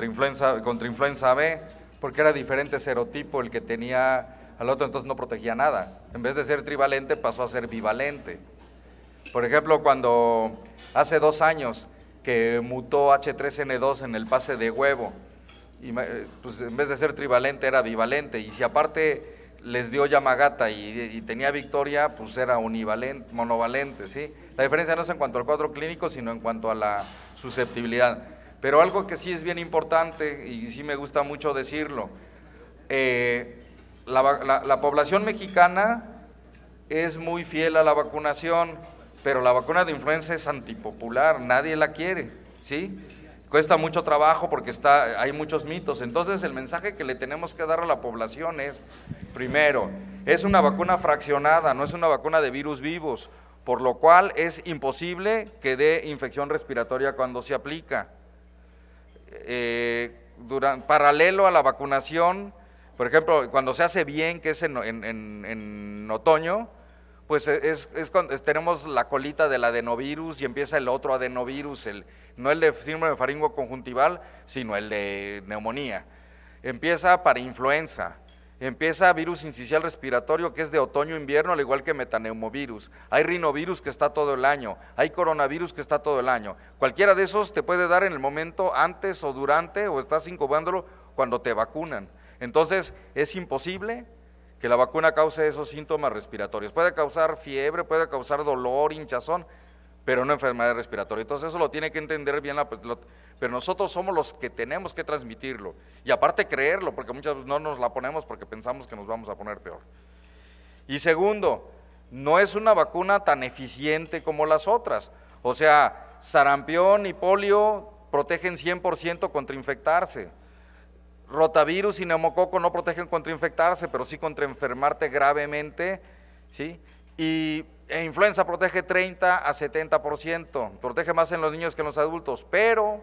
influenza B, porque era diferente serotipo el que tenía al otro, entonces no protegía nada. En vez de ser trivalente pasó a ser bivalente. Por ejemplo, cuando hace 2 años que mutó H3N2 en el pase de huevo, y pues en vez de ser trivalente era bivalente, y si aparte les dio Yamagata y tenía Victoria, pues era monovalente, ¿sí? La diferencia no es en cuanto al cuadro clínico, sino en cuanto a la susceptibilidad. Pero algo que sí es bien importante, y sí me gusta mucho decirlo, la población mexicana es muy fiel a la vacunación, pero la vacuna de influenza es antipopular, nadie la quiere, ¿sí? Cuesta mucho trabajo porque hay muchos mitos. Entonces el mensaje que le tenemos que dar a la población es, primero, es una vacuna fraccionada, no es una vacuna de virus vivos, por lo cual es imposible que dé infección respiratoria cuando se aplica. Paralelo a la vacunación, por ejemplo, cuando se hace bien, que es en otoño, pues cuando tenemos la colita del adenovirus y empieza el otro adenovirus, no el de síndrome faringoconjuntival, sino el de neumonía. Empieza para influenza, empieza virus incisional respiratorio, que es de otoño-invierno, al igual que metaneumovirus. Hay rinovirus que está todo el año, hay coronavirus que está todo el año. Cualquiera de esos te puede dar en el momento antes o durante, o estás incubándolo cuando te vacunan. Entonces, es imposible que la vacuna cause esos síntomas respiratorios. Puede causar fiebre, puede causar dolor, hinchazón, pero no enfermedad respiratoria. Entonces eso lo tiene que entender bien, pero nosotros somos los que tenemos que transmitirlo. Y aparte creerlo, porque muchas veces no nos la ponemos porque pensamos que nos vamos a poner peor. Y segundo, no es una vacuna tan eficiente como las otras. O sea, sarampión y polio protegen 100% contra infectarse. Rotavirus y neumococo no protegen contra infectarse, pero sí contra enfermarte gravemente, ¿sí? Y influenza protege 30 a 70%, protege más en los niños que en los adultos, pero,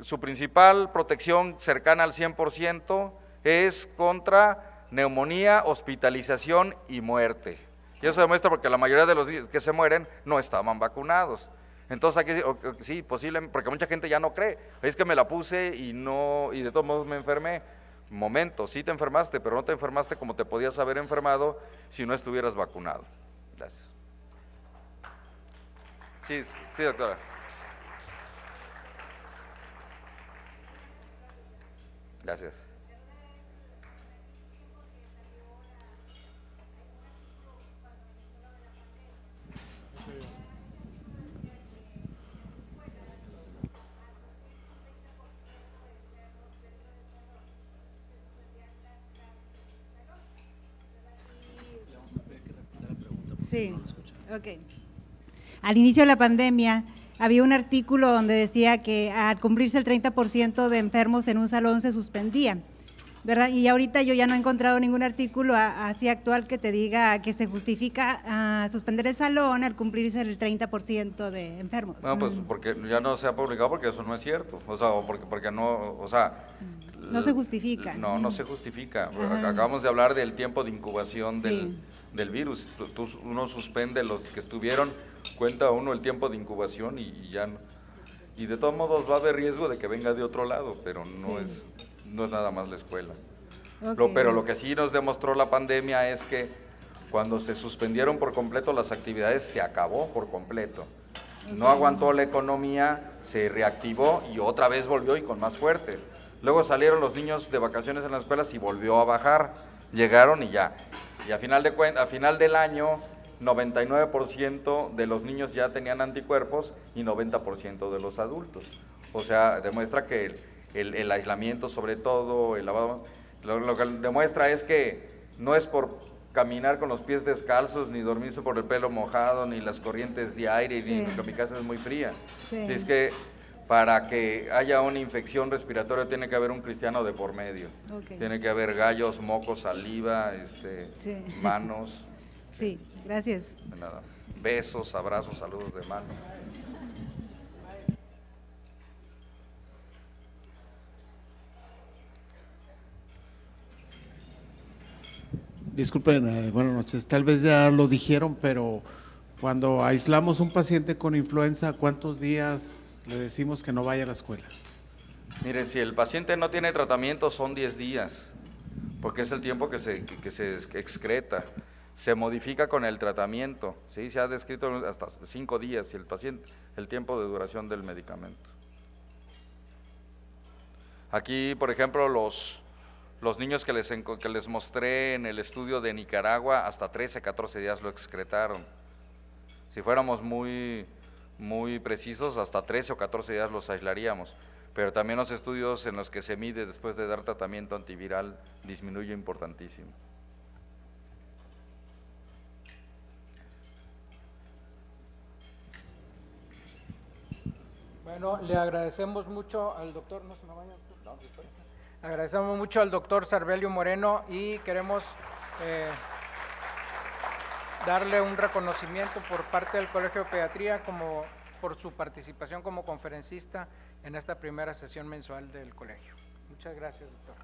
su principal protección cercana al 100% es contra neumonía, hospitalización y muerte. Y eso demuestra porque la mayoría de los niños que se mueren no estaban vacunados. Entonces aquí sí, posible, porque mucha gente ya no cree, es que me la puse y de todos modos me enfermé. Momento, sí te enfermaste, pero no te enfermaste como te podías haber enfermado si no estuvieras vacunado. Gracias. Sí, doctora. Gracias. Sí, Ok. Al inicio de la pandemia había un artículo donde decía que al cumplirse el 30% de enfermos en un salón se suspendía, ¿verdad? Y ahorita yo ya no he encontrado ningún artículo así actual que te diga que se justifica suspender el salón al cumplirse el 30% de enfermos. No, pues porque ya no se ha publicado porque eso no es cierto, o sea, o porque no, o sea… No se justifica. No se justifica. Ajá. Acabamos de hablar del tiempo de incubación Sí. del virus. Uno suspende los que estuvieron, cuenta uno el tiempo de incubación y ya no. Y de todos modos va a haber riesgo de que venga de otro lado, pero no es nada más la escuela. Ok. Pero lo que sí nos demostró la pandemia es que cuando se suspendieron por completo las actividades, se acabó por completo. No aguantó la economía, se reactivó y otra vez volvió y con más fuerte. Luego salieron los niños de vacaciones en las escuelas y volvió a bajar. Llegaron y ya. Y a final del año, 99% de los niños ya tenían anticuerpos y 90% de los adultos. O sea, demuestra que el aislamiento, sobre todo, el lavado, lo que demuestra es que no es por caminar con los pies descalzos, ni dormirse por el pelo mojado, ni las corrientes de aire, Sí. ni porque mi casa es muy fría. Sí. Si es que para que haya una infección respiratoria tiene que haber un cristiano de por medio. Ok. Tiene que haber gallos, mocos, saliva, Sí. manos, Sí, gracias. de nada. Besos, abrazos, saludos de mano. Disculpen, buenas noches. Tal vez ya lo dijeron, pero cuando aislamos un paciente con influenza, ¿cuántos días le decimos que no vaya a la escuela? Miren, si el paciente no tiene tratamiento son 10 días, porque es el tiempo que se excreta. Se modifica con el tratamiento, ¿sí? Se ha descrito hasta 5 días si el paciente, el tiempo de duración del medicamento. Aquí, por ejemplo, los niños que les mostré en el estudio de Nicaragua, hasta 13, 14 días lo excretaron. Si fuéramos muy precisos, hasta 13 o 14 días los aislaríamos. Pero también los estudios en los que se mide después de dar tratamiento antiviral disminuye importantísimo. Bueno, le agradecemos mucho al doctor, no se me vaya, agradecemos mucho al doctor Sarbelio Moreno y queremos darle un reconocimiento por parte del Colegio de Pediatría por su participación como conferencista en esta primera sesión mensual del colegio. Muchas gracias, doctor.